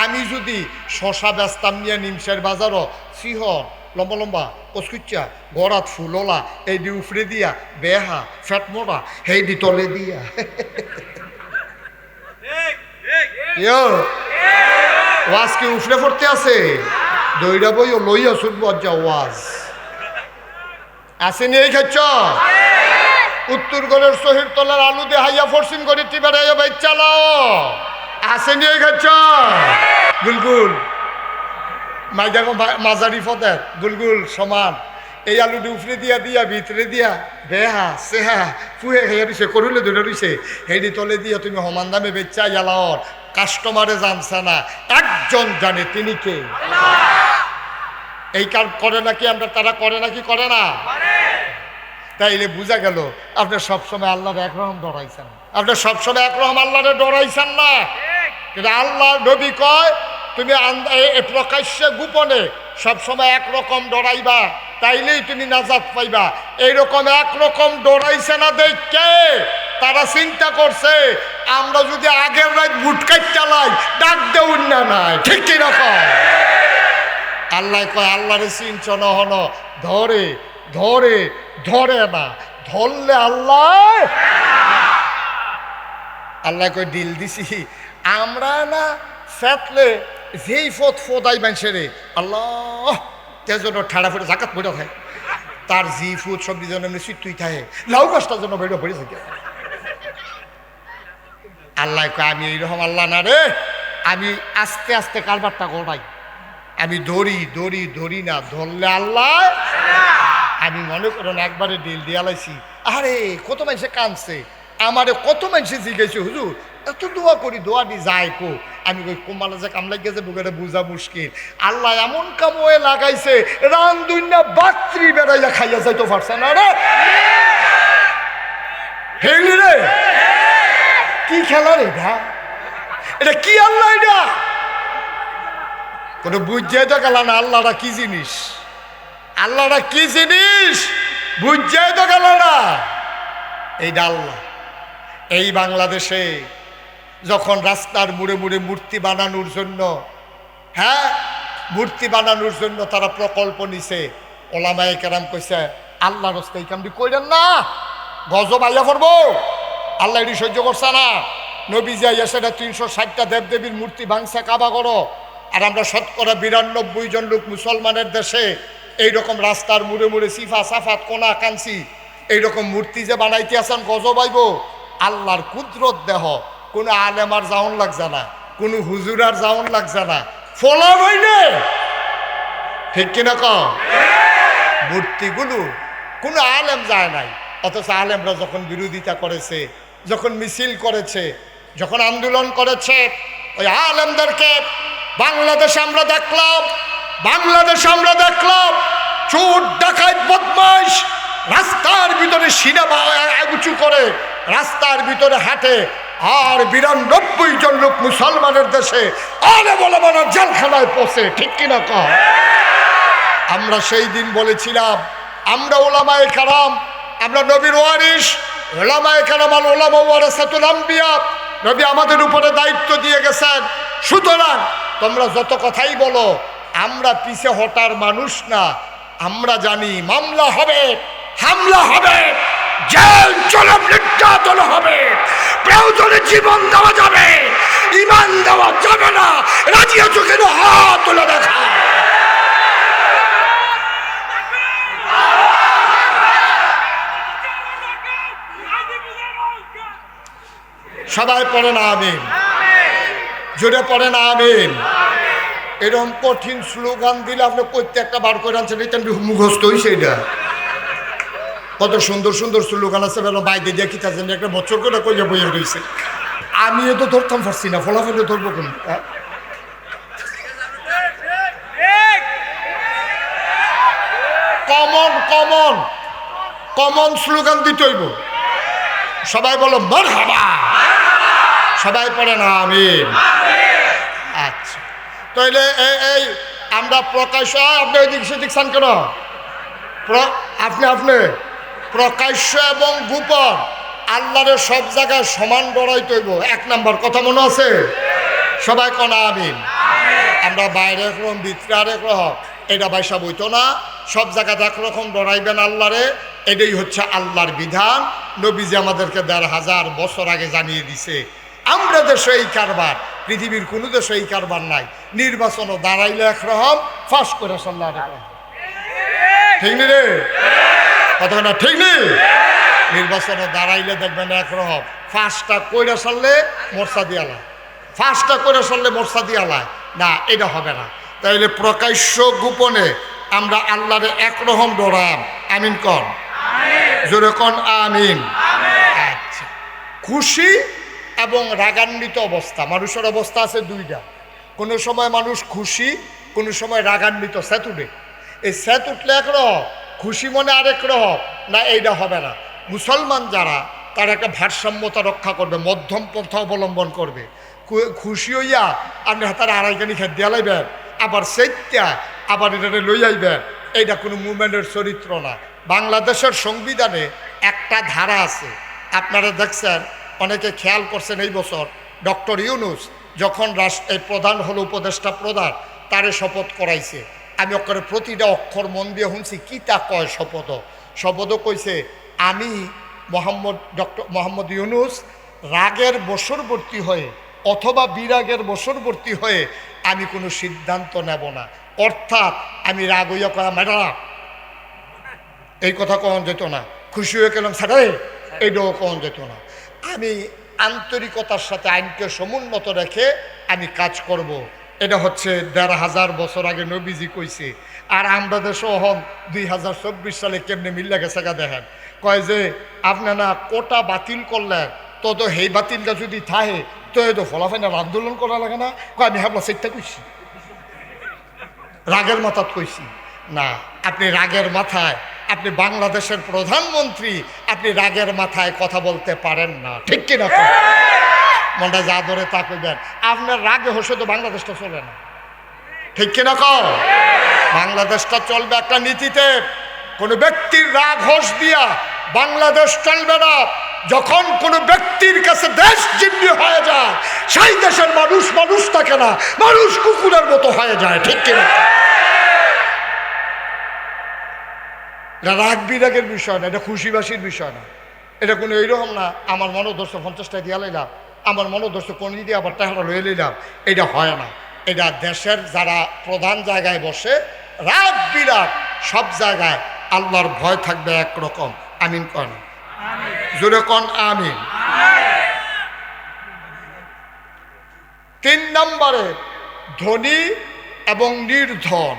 আমি যদি শশা বেচতাম নিয়ে নিমসের বাজারও সিহর লম্বা লম্বা কচকুচ্চা গড়াত ফুললা এই দি উফরে দিয়া বেহা ফ্যাট মোটা হেই দি তলে দিয়া ওয়াজ কি উফরে পড়তে আছে দইরা বই ও লইয়া শুনবো যা ওয়াজ আসেনি এই খাচ্ছ উত্তর গড়ের শহীদ তলার আলু দিয়ে হাইয়া ফরসিন করে টিবাড়াইয়া বাইক চালাও আসেনি এই খাচ্ছ গুলগুল মাই দেখো মাঝারি ফদের গুলগুল সমান এই আলুটি উফরে দিয়া দিয়া ভিতরে দিয়া বেহা সেহা ফুয়ে খাইয়া দিছে করলে ধরে রইছে হেডি তলে দিয়া তুমি সমান দামে বেচা ইয়ালাওর কাস্টমারে জানছে না একজন জানে তিনি কে এই কাজ করে নাকি আমরা তারা করে নাকি করে না তাইলে বোঝা গেল আপনি সবসময় আল্লাহর একরকম ডরাইছেন আপনি সবসময় একরকম আল্লাহরে ডরাইছেন না কিন্তু আল্লাহ নবী কয় তুমি প্রকাশ্যে গোপনে সবসময় একরকম ডরাইবা তাইলেই তুমি নাজাত পাইবা এইরকম একরকম ডরাইছে না দেখে তারা চিন্তা করছে আমরা যদি আগের রাত বুটকাই চালাই ডাক দেউন না নাই ঠিক কিরকম আল্লাহ কয় আল্লাহরে চিনছ নহন ধরে ধরে ধরে না ধরলে আল্লাহ আল্লাহ কয় ডিল দিছি আমরা না ফেতলে যেই ফোদাই মানছে রে আল্লাহ তেজন্য ঠাড়া ফেটে জাকাত পড়ে থাকে তার জি ফুট সব যেন এমনি তুই থাকে লাউ গাছটার জন্য বেড়ে পড়ে থাকে আল্লাহ কয় আমি এইরকম আল্লাহ না রে আমি আস্তে আস্তে কারবারটা করাই আমি ধরি না ধরলে আল্লাহ আমি মনে করেন একবারে ডিল দিয়ালাইছি আরে কত মানুষে কাঁদছে আমারে কত মানুষে জিজ্ঞাসা হুজুর এত দোয়া করি দোয়া দি যায় কো আমি কই কোমালা যে কামলাই গেছে বুকেটা বোঝা মুশকিল আল্লাহ এমন কাময়ে লাগাইছে রান দুনিয়া বাত্রি বেড়াইয়া খাইয়া যাইতে পারছে না রে হেলি রে কি খেলা রে এটা কি আল্লাহ এটা কোনো বুঝাই তো গেল না আল্লাহরা কি জিনিস আল্লাহরা কি জিনিস বুঝাই তো গেল না এইটা আল্লাহ এই বাংলাদেশে যখন রাস্তার মুড়ে মুড়ে মূর্তি বানানোর জন্য মূর্তি বানানোর জন্য তারা প্রকল্প নিছে ওলামায়ে কেরাম কইছে আল্লাহ রাস্তায় কামটি কইলেন না গজব আইয়া পড়বো আল্লাহ এটি সহ্য করছে না নবী যাইয়া সেটা 360টা দেবদেবীর মূর্তি ভাঙছে কাবা করো আর আমরা 92% জন লোক মুসলমানের দেশে এইরকম রাস্তার মুড়ে মুড়ে সিফা সাফাত কোনা কাঞ্চি এইরকম মূর্তি যে বানাইতে আসেন গজব আইব আল্লাহর কুদরত দেহ কোনো আলেমার জাউন লাগছে না কোনো হুজুরার জাউন লাগছে না ফলা হইলে ঠিক কিনা মূর্তিগুলো কোনো আলেম যায় নাই অথচ আলেমরা যখন বিরোধিতা করেছে যখন মিছিল করেছে যখন আন্দোলন করেছে ওই আলেমদেরকে বাংলাদেশে আমরা দেখলাম চোর ডাকাত বদমাইশ রাস্তার ভিতরে সিনেমা উঁচু করে রাস্তার ভিতরে হাঁটে আর 92 জন লোক মুসলমানের দেশে আলেম ওলামার জেলখানায় পৌঁছে ঠিক কিনা আমরা সেই দিন বলেছিলাম আমরা ওলামায়ে কেরাম আমরা নবীর ওয়ারিস ওলামায়ে কেরাম আল উলামা ওয়ারাসাতুল আম্বিয়া নবী আমাদের উপরে দায়িত্ব দিয়ে গেছেন সুতরাং তোমরা যত কথাই বলো আমরা পিছে হটার মানুষ না আমরা জানি মামলা হবে হামলা হবে জেল জুলুম নির্যাতন হবে প্রয়োজনে জীবন দেওয়া যাবে ঈমান দেওয়া যাবে না রাজি আছো কেন হাত তুলে দেখা সবাই পড়ে না আমিন জোরে পড়ে না আমিন এরকম কঠিন স্লোগান দিলে আপনি প্রত্যেকটা বার করে আনছেন এটা মুখস্থ হয়েছে এটা কত সুন্দর সুন্দর স্লোগান আছে বেলা বাইরে দিয়ে কি থাকছেন একটা বছর করে কইয়া বইয়া রয়েছে আমি তো ধরতাম পারছি না ফলাফলে ধরবো কোন কমন কমন কমন স্লোগান দিতে হইব সবাই বলো মারহাবা সবাই পড়ে না আমিন আচ্ছা তাইলে এই আমরা প্রকাশ্য আপনি ওইদিক সেদিক চান কেন আপনি প্রকাশ্য এবং গোপন আল্লাহরে সব জায়গায় সমান ডরাই তৈব 1 নাম্বার কথা মনে আছে সবাই কোন আমিন। আমরা বাইরে একরকম ভিতরে আরেক রকম, এটা বাইসা বইতো না। সব জায়গাতে একরকম ডরাইবেন আল্লাহরে, এটাই হচ্ছে আল্লাহর বিধান। নবীজি আমাদেরকে ১,৫০০ বছর আগে জানিয়ে দিছে। আমরা দেশে এই কারবার, পৃথিবীর কোনো দেশে এই কারবার নাই। নির্বাচনও দাঁড়াইলে একরকম, ফাঁস করে সাল্লাহ ঠিক নি রে কথা না, ঠিক নেই? নির্বাচনে দাঁড়াইলে দেখবেন একরকম, ফাঁসটা কইরা সারলে মোর্চা দিয়ালা, ফাঁসটা করে সারলে মোর্চা দিয়ালা না, এটা হবে না। তাইলে প্রকাশ্য গোপনে আমরা আল্লাহরে একরকম ডরাম। আমিন কন, জোরে কন আমিন। আচ্ছা, খুশি এবং রাগান্বিত অবস্থা, মানুষের অবস্থা আছে দুইটা। কোনো সময় মানুষ খুশি, কোনো সময় রাগান্বিত। স্যাত উঠে, এই স্যাত উঠলে একরকম, খুশি মনে আরেক রকম না, এইটা হবে না। মুসলমান যারা, তারা একটা ভারসাম্যতা রক্ষা করবে, মধ্যম পন্থা অবলম্বন করবে। খুশি হইয়া আপনি হাতার আড়াইখানি খেত দিয়া লাইবেন, আবার সেইটা আবার এটা লই আইবেন, এইটা কোনো মুভমেন্টের চরিত্র না। বাংলাদেশের সংবিধানে একটা ধারা আছে, আপনারা দেখছেন, অনেকে খেয়াল করছেন, এই বছর ডক্টর ইউনূস যখন এই প্রধান হলো, উপদেষ্টা প্রধান, তারে শপথ করাইছে। আমি ওখানে প্রতিটা অক্ষর মন দিয়ে শুনছি কি তা কয় শপথও কইছে, আমি ডক্টর মোহাম্মদ ইউনূস রাগের বশবর্তী হয়ে অথবা বিরাগের বশবর্তী হয়ে আমি কোনো সিদ্ধান্ত নেব না। অর্থাৎ আমি রাগ হইয়া কয়া ম্যাডাম এই কথা কখন যেত না, খুশি হয়ে গেলাম স্যারে এইটাও কখন যেত না। আমি আন্তরিকতার সাথে আইনকে সমুন্নত রেখে আমি কাজ করব। এটা হচ্ছে ১,৫০০ বছর আগে নবীজি কইছে। আর আমরা দেশও হন ২০২৪ সালে কেমনে মিল্লা গেছে গা দেখেন, কয় যে আপনারা কোটা বাতিল করলেন, তো সেই বাতিলটা যদি থাকে তো এই তো ফলাফাইনার আন্দোলন করা লাগে না। কয় আমি হাবলা সেটা কইছি, রাগের মাথাত কইছি না। আপনি রাগের মাথায়, আপনি বাংলাদেশের প্রধানমন্ত্রী, আপনি রাগের মাথায় কথা বলতে পারেন না, ঠিক কিনা? মনটা যা ধরে তা কইবেন। আপনার রাগে হসে তো বাংলাদেশটা চলবে না, ঠিক কিনা? বাংলাদেশটা চলবে একটা নীতিতে। কোনো ব্যক্তির রাগ হোস দিয়া বাংলাদেশ চলবে না। যখন কোনো ব্যক্তির কাছে দেশ জিম্মি হয়ে যায়, সেই দেশের মানুষ মানুষ থাকে না, মানুষ কুকুরের মতো হয়ে যায়, ঠিক কিনা? এটা রাগ বিরাগের বিষয় না, এটা খুশিবাসীর বিষয় না। এটা কোনো এইরকম না আমার মনোদর্শ 50টা দিয়া লাইলাম, আমার মনোদর্শ কোন দিয়ে আবার টাকা লয়ে লইলাম, এটা হয় না। এটা দেশের যারা প্রধান জায়গায় বসে, রাগ বিরাগ সব জায়গায় আল্লাহর ভয় থাকবে একরকম। আমিন কন, জোরে কন আমিন। ৩ নম্বরে ধনী এবং নির্ধন,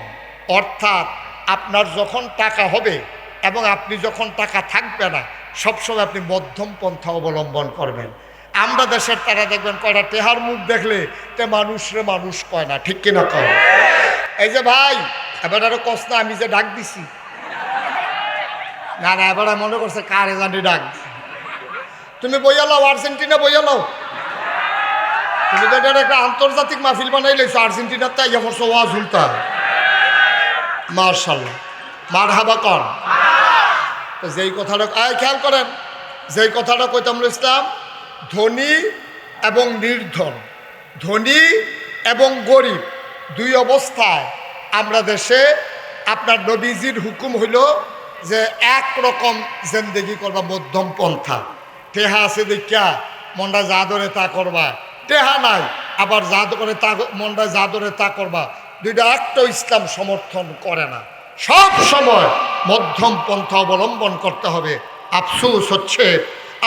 অর্থাৎ আপনার যখন টাকা হবে এবং আপনি যখন টাকা থাকবে না, সবসময় আপনি মধ্যম পন্থা অবলম্বন করবেন। আমরা দেশের তারা দেখবেন কয়টা টেহার মুখ দেখলে তে মানুষরে মানুষ কয় না, ঠিক কিনা কয়? এই যে ভাই এবার আরো কষ্ট না, আমি যে ডাক দিছি না না, এবার মনে করছে কারে জানি ডাক। তুমি বইয়া লাও, আর্জেন্টিনা বইয়া লাও। তুমি তো এটা একটা আন্তর্জাতিক মাহফিল বানাই লেছো, আর্জেন্টিনার তাই ইয়া করছো ওয়াজ উল্টা। মার্শাল্লাহ, মারহাবা কন। যেই কথাটা খেয়াল করেন, যেই কথাটা কইতাম ইসলাম, ধনী এবং নির্ধন, ধনী এবং গরিব দুই অবস্থায় আমরা দেশে, আপনার নবীজির হুকুম হইল যে একরকম জিন্দেগি করবা, মধ্যম পন্থা। টেহা আছে দেখিয়া মনটা যা ধরে তা করবা, টেহা নাই আবার যা করে তা মনটা যা ধরে তা করবা, দুইটা একটা ইসলাম সমর্থন করে না। সব সময় মধ্যম পন্থা অবলম্বন করতে হবে। আফসোস হচ্ছে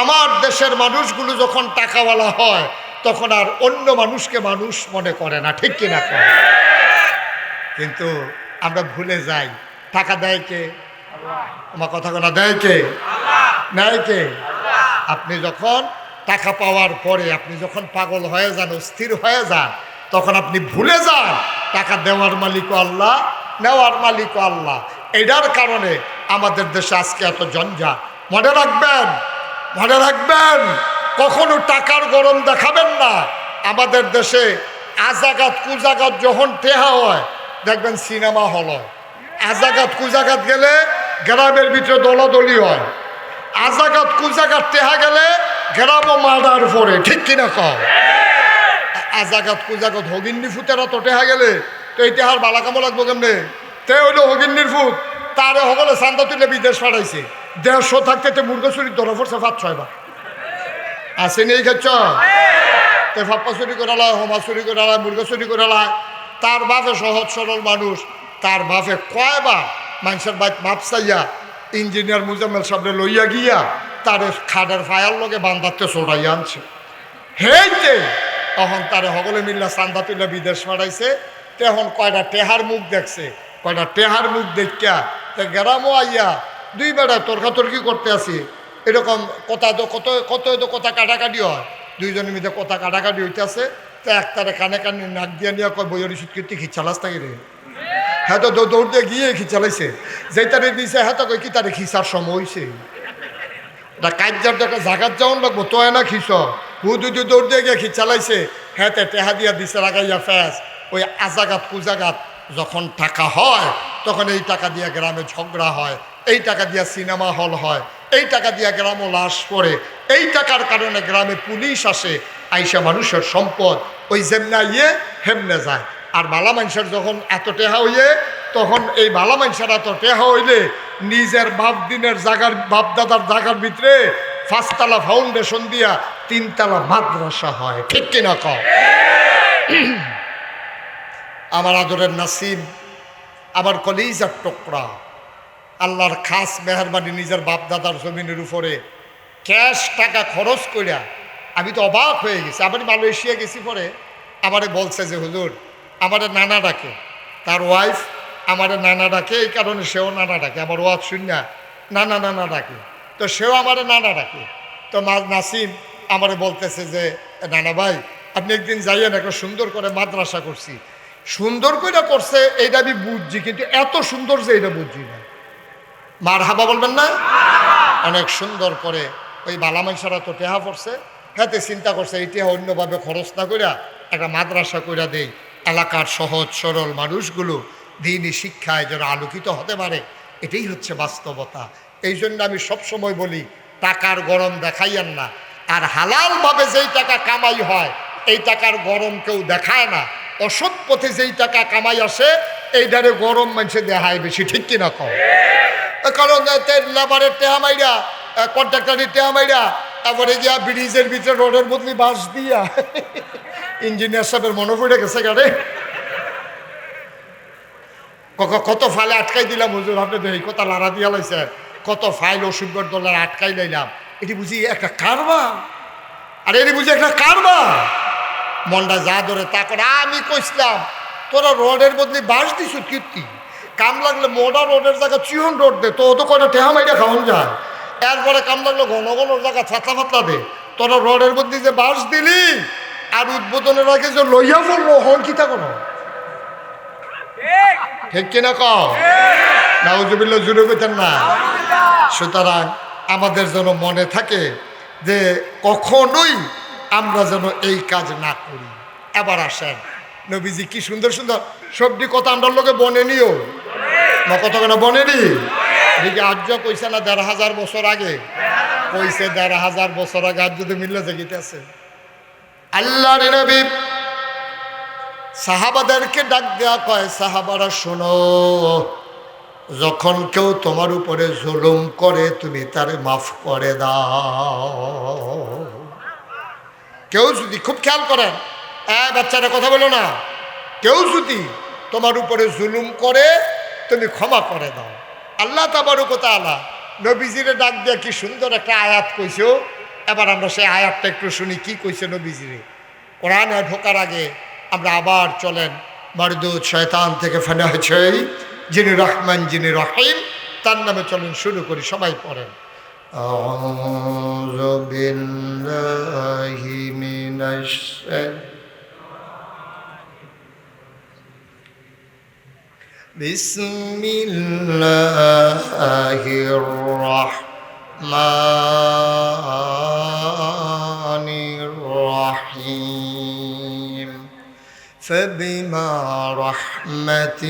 আমার দেশের মানুষগুলো যখন টাকাওয়ালা হয় তখন আর অন্য মানুষকে মানুষ মনে করে না, ঠিক কিনা? কিন্তু আমরা ভুলে যাই টাকা দেয় কে? আমার কথা না, দেয় কে? নেয় কে? আপনি যখন টাকা পাওয়ার পরে আপনি যখন পাগল হয়ে যান, অস্থির হয়ে যান, তখন আপনি ভুলে যান টাকা দেওয়ার মালিকও আল্লাহ, নেওয়ার মালিকও আল্লাহ। এটার কারণে আমাদের দেশে আজকে এত জঞ্জাট। মনে রাখবেন, মনে রাখবেন, কখনো টাকার গরম দেখাবেন না। আমাদের দেশে আজাগাত কুজাগাত যখন টেহা হয় দেখবেন সিনেমা হল হয়। আজাগাত কুজাগাত গেলে গ্রামের ভিতরে দলাদলি হয়, আজাগাত কুজাগাত টেহা গেলে গ্রামও মার্ডার পড়ে, ঠিক কিনা কও? আজাগাত কুজাগত হগিন্নি ফুতেরা তো টেহা গেলে তো এই টেহার বালা কামো লাগবো কেমনে তে হইলো হগিন্নির ফুত তারে সকলে চান্দা তুলে বিদেশ পাঠাইছে 150 থাকতে তে মুরগো চুরি ধরা পড়ছে 5-6 বার আছে নেই খেচ্ছ তে ফাপ্পা চুরি করালায় হোমা চুরি করালায় মুরগো চুরি করালায় তার বাপে সহজ সরল মানুষ তার বাপে কয়বার মানুষের বাইক মাপ চাইয়া ইঞ্জিনিয়ার মুজাম্মেল সাহেবরে লইয়া গিয়া তারে খাডের ফায়ার লগে বান্ধাতে চড়াইয়া আনছে হেইতে তখন তারে সকলে মিল্লা চান্দা তুলে বিদেশ পাঠাইছে তখন কয়টা টেহার মুখ দেখছে কয়টা টেহার মুখ দেখিয়া তে গ্রামও আইয়া 2 বেড়া তর্কাতর্কি করতে আসি এরকম কথা তো কত কথা কাটাকাটি হয় 2 জনের মধ্যে কথা কাটাকাটি হইতেছে তো একটারে কানে কানে নাক দিয়া নিয়ে কয় বইয়ের সুৎকৃতি খিচালাস থাকি রে হ্যাঁ তো দৌড় দিয়ে গিয়ে খিচালাইছে যেটারে দিয়েছে হ্যাঁ তো কই কি তারে খিচার সময় হয়েছে এটা কাজ্যার একটা জাগাত যাওয়ান লাগবো তো না খিচ দুই দৌড় দিয়ে গিয়ে খিচালাইছে হ্যাঁ তে টেহা দিয়া দিছে লাগাইয়া ফ্যাস ওই আজাগাত কুজাগাত যখন টাকা হয় তখন এই টাকা দিয়ে গ্রামে ঝগড়া হয় এই টাকা দিয়ে সিনেমা হল হয় এই টাকা দিয়ে গ্রামও লাশ পড়ে এই টাকার কারণে গ্রামে পুলিশ আসে আইসা মানুষের সম্পদ ওই যেমনে ইয়ে হেমনে যায় আর বালা মানুষের যখন এত টেহা হইয়ে তখন এই বালা মানুষের এত টেহা হইলে নিজের বাপ দিনের জাগার বাপ দাদার জাগার ভিতরে 5 তলা ফাউন্ডেশন দিয়া 3 তলা মাদ্রাসা হয় ঠিক কিনা কও আমার আদরের নাসিম আমার কলিজার টুকরা আল্লাহর খাস মেহরবানি নিজের বাপ দাদার জমিনের উপরে ক্যাশ টাকা খরচ করিয়া আমি তো অবাক হয়ে গেছি আবার মালয়েশিয়া গেছি পরে আমারে বলছে যে হুজুর আমারে নানা ডাকে তার ওয়াইফ আমারে নানা ডাকে এই কারণে সেও নানা ডাকে আমার ওয়াজ শুনিয়া নানা ডাকে তো সেও আমারে নানা ডাকে তো নাসিম আমারে বলতেছে যে নানা ভাই আপনি একদিন যাইয়েন একটা সুন্দর করে মাদ্রাসা করছি সুন্দর করে করছে এইটা আমি বুঝছি কিন্তু এত সুন্দর যে এটা বুঝছি না মার হাবা বলবেন না অনেক সুন্দর করে ওই বালা মানুষেরা তো টেহা পড়ছে হাতে চিন্তা করছে এই টেহা অন্যভাবে খরচ না করিয়া একটা মাদ্রাসা কইরা দেই এলাকার সহজ সরল মানুষগুলো দিনই শিক্ষায় যেন আলোকিত হতে পারে এটাই হচ্ছে বাস্তবতা এই জন্য আমি সবসময় বলি টাকার গরম দেখাইয়েন না আর হালালভাবে যেই টাকা কামাই হয় এই টাকার গরম কেউ দেখায় না অসৎ পথে যেই টাকা কামাই আসে এইটারে গরম মানুষে দেখায় বেশি ঠিক কিনা কও কারণ লেবারের টেহা মাইরা কন্ট্রাক্টরের টেহা মাইরা তারপরে গিয়া ব্রিজের ভিতরে রোডের বদলি বাঁশ দিয়া ইঞ্জিনিয়ার সাহেবের মনে পড়ে গেছে গাড়ি কত ফাইলে আটকাই দিলাম হুজুর আপনি তো এই কথা লাড়া দিয়া লাইছে কত ফাইল অসুবিধার দলের আটকাই লাইলাম এটি বুঝি একটা কারবার আর এটি বুঝি একটা কারবার মনটা যা ধরে তা করে আমি কইছিলাম তোরা রোডের বদলি বাঁশ দিস কীর্তি কাম লাগলে মোডা রোডের জায়গায় চিহন রোড দে তো তো কয়টা টেহা মাইটা খাওয়ান যায় এরপরে কাম লাগলো ঘন ঘন জায়গা ফাতলা ফাতলা দে তোরা রোডের মধ্যে যে বাঁশ দিলি আর উদ্বোধনের আগে যে লইয়া পড়লো হন কিতা কোনো ঠিক কিনা কও নাউজুবিল্লাহ জুড়ে পেতেন না সুতরাং আমাদের যেন মনে থাকে যে কখনোই আমরা যেন এই কাজ না করি এবার আসেন নবীজি কি সুন্দর সুন্দর সবটি কথা আমরা লোকে বনে নিও না কত কেন বনেনি এদিকে আজ কইছে না ১৫০০ বছর আগে কইছে ১৫০০ বছর আগে আজ যদি মিললে জেগিতেছে আল্লাহ নবী সাহাবাদেরকে ডাক দেয়া কয় সাহাবারা শোনো যখন কেউ তোমার উপরে জুলুম করে তুমি তারে মাফ করে দাও কেউ যদি খুব খেয়াল করেন বাচ্চারা কথা বলো না কেউ যদি তোমার উপরে জুলুম করে তুমি ক্ষমা করে দাও আল্লাহ তাবারক ওয়া তাআলা নবীজিরে ডাক দিয়ে কি সুন্দর একটা আয়াত কইছো এবার আমরা সেই আয়াতটা একটু শুনি কি কইছে নবীজিরে কোরআনে ঢোকার আগে আমরা আবার চলেন মারদুদ শয়তান থেকে ফেনা হয়েছে যিনি রহমান যিনি রহিম তার নামে চলেন শুরু করি সবাই পড়েন আউযু বিল্লাহি মিনাশ বিসমিল্লাহির রাহমানির রাহিম فبما رحمة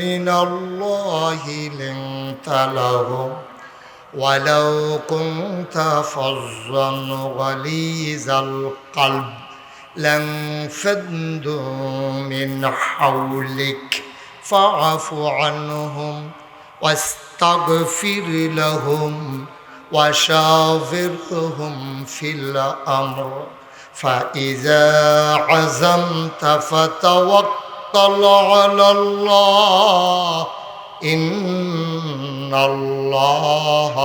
من الله لنت لهم ولو كنت فظا غليظ القلب لانفضوا من حولك فاعف عنهم واستغفر لهم وشاورهم في الأمر فإذا عزمت فتوكل على الله إن الله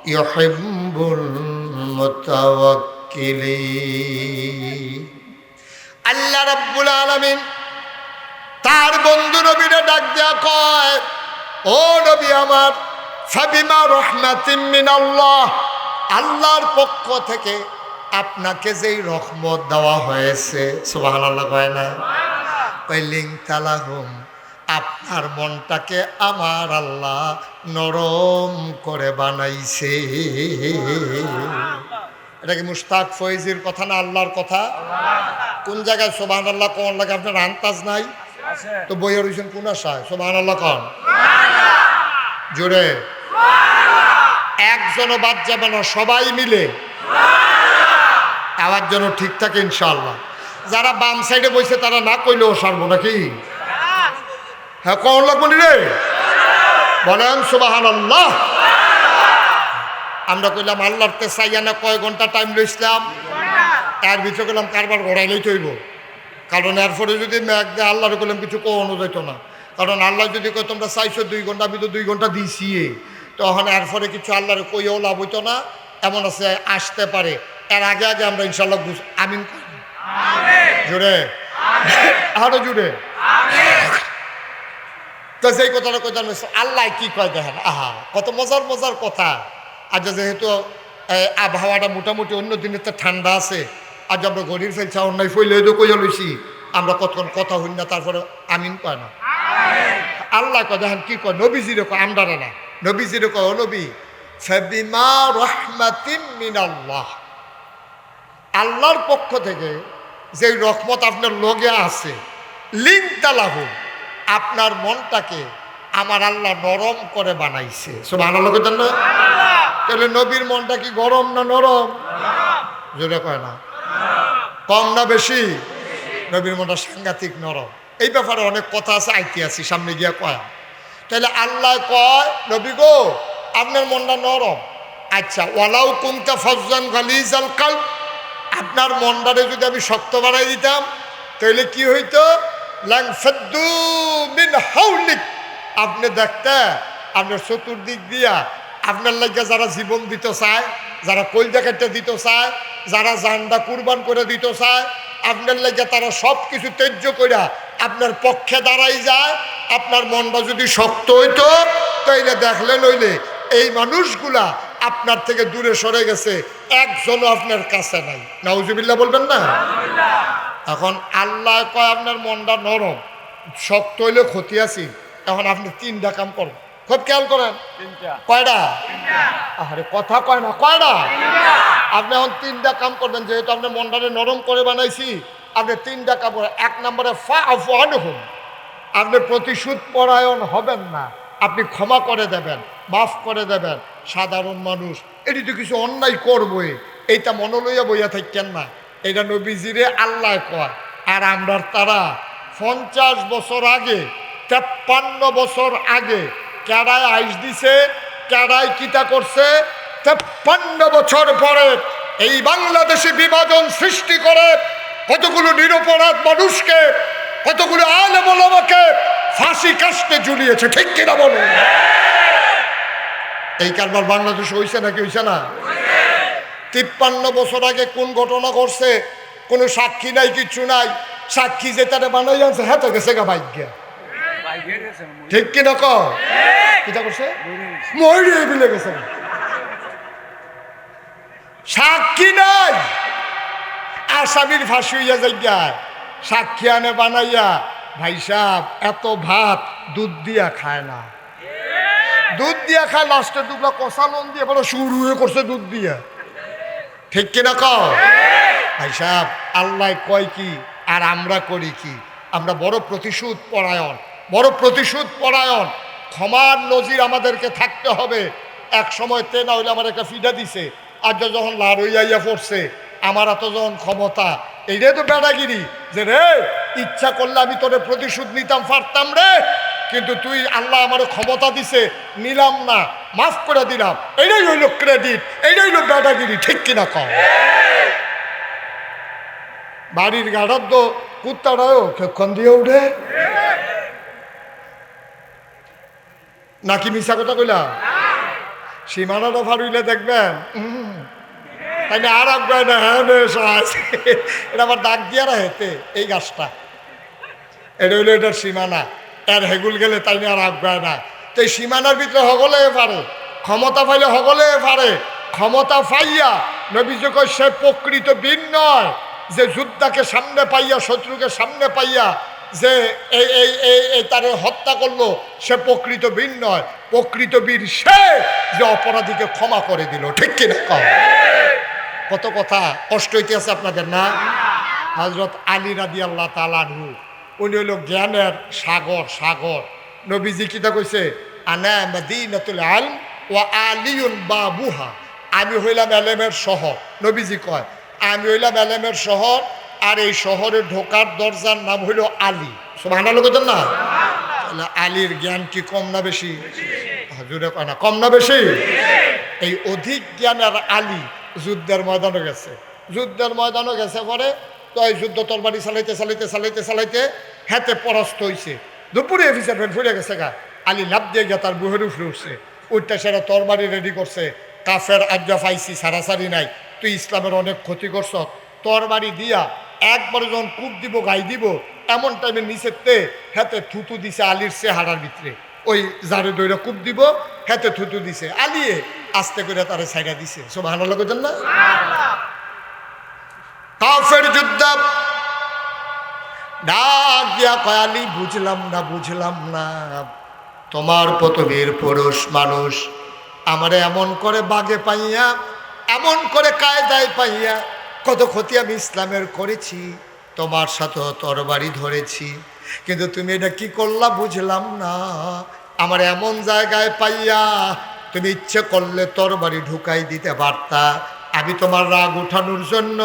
يحب المتوكلين আল্লাহ রাব্বুল আলামিন তার বন্ধু নবীরে ডাক দেয়া কয়, ও নবী আমার, ফাবিমা রহমাতিম মিনাল্লাহ, আল্লাহর পক্ষ থেকে আপনাকে যেই রহমত দেওয়া হয়েছে, সুবহানাল্লাহ কয় না, কইলিং তালাহুম, আপনার মনটাকে আমার আল্লাহ নরম করে বানাইছে। এটা কি মুশতাক ফয়েজির কথা না আল্লাহর কথা? কোন জায়গায় সুবহানাল্লাহ কোন লাগে আপনার আন্তাজ নাই? তো বইয়ে রয়েছেন কোন আশায়? সুবহানাল্লাহ কোন জোরে, একজনও বাদ যাবে না, সবাই মিলে আওয়াজ যেন ঠিক থাকে ইনশাআল্লাহ। যারা বাম সাইডে বসে তারা না কইলেও সারবো নাকি? হ্যাঁ কোন লাগবো রে, বলেন সুবহানাল্লাহ। আমরা কইলাম আল্লাহর তে চাইয়া কয় ঘন্টা টাইম লইছিলাম, এর ভিতরে গেলাম কারবার ঘোরাইলেই তৈব। কারণ এরপরে যদি ম্যাগ দেয় আল্লাহরে কইলাম কিছু কোনো যেত না। কারণ আল্লাহ যদি কয় তোমরা চাইছো 2 ঘন্টা, আমি তো 2 ঘন্টা দিয়েছি, তখন এরপরে কিছু আল্লাহরে কইও লাভ হইতো না। এমন আছে আসতে পারে, এর আগে আগে আমরা ইনশাল্লাহ আমিন জুড়ে আরো জুড়ে। তো সেই কথাটা কইতে আল্লাহ কি কয় দেখেন, আহা কত মজার মজার কথা। আজ যেহেতু আবহাওয়াটা মোটামুটি অন্য দিনের তো ঠান্ডা আছে, আজ আমরা গরির ফেলছি অন্যায় ফইলে তো কইয়া লইছি, আমরা কতক্ষণ কথা হই না, তারপরে আমিন কয় না। আল্লাহ কয় দেখেন কি কয়, নবীজিরে কয়, আমরা না, নবীজিরে কয়, ও নবী ফাবিমা রহমাতিন মিনাল্লাহ, আল্লাহর পক্ষ থেকে যে রহমত আপনার লগে আছে, লিন তালাহু, আপনার মনটাকে আমার আল্লাহ নরম করে বানাইছে। সুবহানাল্লাহ কইতেন না? তাহলে নবীর মনটা কি গরম না নরম? জোরে কয় না, কম না বেশি? নবীর মনটা সাংঘাতিক নরম। এই ব্যাপারে অনেক কথা আছে, আইতে আছি সামনে গিয়া কয়। তাহলে আল্লাহ কয়, নবী গো আপনার মনটা নরম। আচ্ছা, ওয়ালাউ কুনতা ফাজ্জান গালিজাল কালব, আপনার মনটারে যদি আমি শক্ত বানাই দিতাম তাহলে কি হইতো? লানফাদ্দু মিন হাওলিক, আপনি দেখতে আপনার চতুর্দিক দিয়া আপনার লাগে যারা জীবন দিতে চায়, যারা কলজা কেটে দিতে চায়, যারা জানটা কুরবান করে দিতে চায়, আপনার লাগে তারা সব কিছু ত্যায্য করে আপনার পক্ষে দাঁড়াই যায়। আপনার মনটা যদি শক্ত হইতো তাইলে দেখলে নইলে এই মানুষগুলা আপনার থেকে দূরে সরে গেছে, একজনও আপনার কাছে নাই। নাউজুবিল্লাহ বলবেন না? এখন আল্লাহ কয় আপনার মনটা নরম, শক্ত হইলে ক্ষতি আছি। এখন আপনি 3টা কাম করেন, খুব খেয়াল করেন। কয়টা? আরে কথা কয় না, কয়টা? আপনি এখন 3টা কাম করবেন, যেহেতু আপনার মনটাকে নরম করে বানাইছি। আপনি 3টা কাম করেন। 1 নম্বরে ফাআফু আনহুম, আপনি প্রতিশোধ পরায়ণ হবেন না, আপনি ক্ষমা করে দেবেন, মাফ করে দেবেন। সাধারণ মানুষ এটি তো কিছু অন্যায় করবই, এইটা মনে লইয়া বইয়া থাকেন না। এটা নবীজিরে আল্লাহ কয়। আর আমরা তারা 50 বছর আগে, 53 বছর আগে কেডায় আইস দিছে, কেডায় কিতা করছে, 53 বছর পরে এই বাংলাদেশে বিভাজন সৃষ্টি করে কতগুলো নিরপরাধ মানুষকে, কতগুলো আলেম ওলামাকে ফাঁসি কাস্টে ঝুলিয়েছে। ঠিক কিনা বলুন? এই কারবার বাংলাদেশে হইছে নাকি হইছে না? 53 বছর আগে কোন ঘটনা ঘটছে? কোনো সাক্ষী নাই, কিচ্ছু নাই। সাক্ষী যে তারা বানাই আনছে, হ্যাঁ তো গেছে গা ভাগ্য। ঠিক কিনা ক কিটা করছে? মরে বিলে গেছে। সাক্ষী নাই, আসামির ফাঁসি হইয়া যাই, সাক্ষী আনে বানাইয়া। ভাই সাহেব এত ভাত দুধ দিয়া খায় না, দুধ দিয়া খায় লাস্টের দুগলা কষা লন দিয়ে বলো শুরু হয়ে করছে দুধ দিয়া। ঠিক কিনা কও? ভাই সাহেব আল্লাহ কয় কি আর আমরা করি কি? আমরা বড় প্রতিশোধ পরায়ণ, বড় প্রতিশোধ পরায়ণ। ক্ষমার নজির আমাদেরকে থাকতে হবে। এক সময় তে না হইলে আমার একটা ফিডা দিছে, আর যখন লাড় হইয়া পড়ছে, আমার এত যখন ক্ষমতা, এইটাই তো বেটাগিরি, যে রে ইচ্ছা করলে আমি তোরে প্রতিশোধ নিতাম পারতাম রে, কিন্তু তুই আল্লাহ আমার ক্ষমতা দিছে, নিলাম না, মাফ করে দিলাম। এইটাই হইল ক্রেডিট, এইটাই হইল বেটাগিরি, ঠিক কিনা কম? বাড়ির গাড়ার তো কুত্তাটাও ক্ষণ দিয়ে উঠে, নাকি মিশা কথা কইলাম? সীমানাটা ফারুইলে দেখবেন তাই না, আর আগ্রহ না, হ্যাঁ এটা আবার দাগ দিয়া হেতে এই গাছটা, এটা হইলো এটার সীমানা, এর হেগুল গেলে তাই না আর আগ্রহ না। তো এই সীমানার ভিতরে হগলে পারে, ক্ষমতা পাইলে হগলে পারে। ক্ষমতা পাইয়া নবীজি কয় সে প্রকৃত বীর নয়, যে যুদ্ধকে সামনে পাইয়া, শত্রুকে সামনে পাইয়া যে এই এই এই তারে হত্যা করলো, সে প্রকৃত বীর নয়। প্রকৃত বীর সে যে অপরাধীকে ক্ষমা করে দিল, ঠিক কিনা কম? কত কথা কষ্ট হইতে আছে আপনাদের না? হযরত আলী রাদিয়াল্লাহু তাআলা আনহু, উনি হইল জ্ঞানের সাগর। সাগর নবীজি কিতা কইছে, আনা মাদিনাতুল ইলম ওয়া আলিউন বাবুহা, আমি হইলাম এলেমের শহর। নবীজি কয় আমি হইলাম এলেমের শহর, আর এই শহরে ঢোকার দরজার নাম হইল আলী। সুবহানাল্লাহ বলেন না? তাহলে আলীর জ্ঞান কি কম না বেশি? হুজুরে কয় না কম না বেশি? এই অধিক জ্ঞানের আলী যুদ্ধের ময়দানে গেছে। যুদ্ধের ময়দানে গেছে পরে তো এই যুদ্ধ তরবারি চালাইতে চালাইতে চালাইতে চালাইতে হাতে পরাস্ত হইছে। দুপুরে অফিসার ফিরে গেছে গা, আলী লাভ দিয়ে গিয়ে তার বুহের উপরে উঠছে, উঠতে সেটা তরবারি রেডি করছে। কাফের আজ্ঞা পাইছি, সারাসারি নাই, তুই ইসলামের অনেক ক্ষতি করছ। তরবারি দিয়া একবারে যখন কূপ দিব, গাই দিব, এমন টাইমে নিচেতে হাতে থুতু দিছে আলীর চেহারার ভিতরে। ওই যারে দইরা কূপ দিব হাতে থুতু দিছে, আলিয়ে আস্তে করে তারা ছাইড়া দিছে। সুবহানাল্লাহ কইতেন না? কাফের যুদ্ধ ডাক দিয়া কয়, আলী বুঝলাম না, বুঝলাম না, তোমার পতবীর পুরুষ মানুষ আমারে এমন করে বাগে পাইয়া, এমন করে কায়দায় পাইয়া কত ক্ষতি আমি ইসলামের করেছি, তোমার সাথে তরবারি ধরেছি, কিন্তু তুমি এটা কি করলা বুঝলাম না। আমার এমন জায়গায় পাইয়া তুমি ইচ্ছে করলে তরবারি ঢুকাই দিতে পারতা, আমি তোমার রাগ উঠানোর জন্য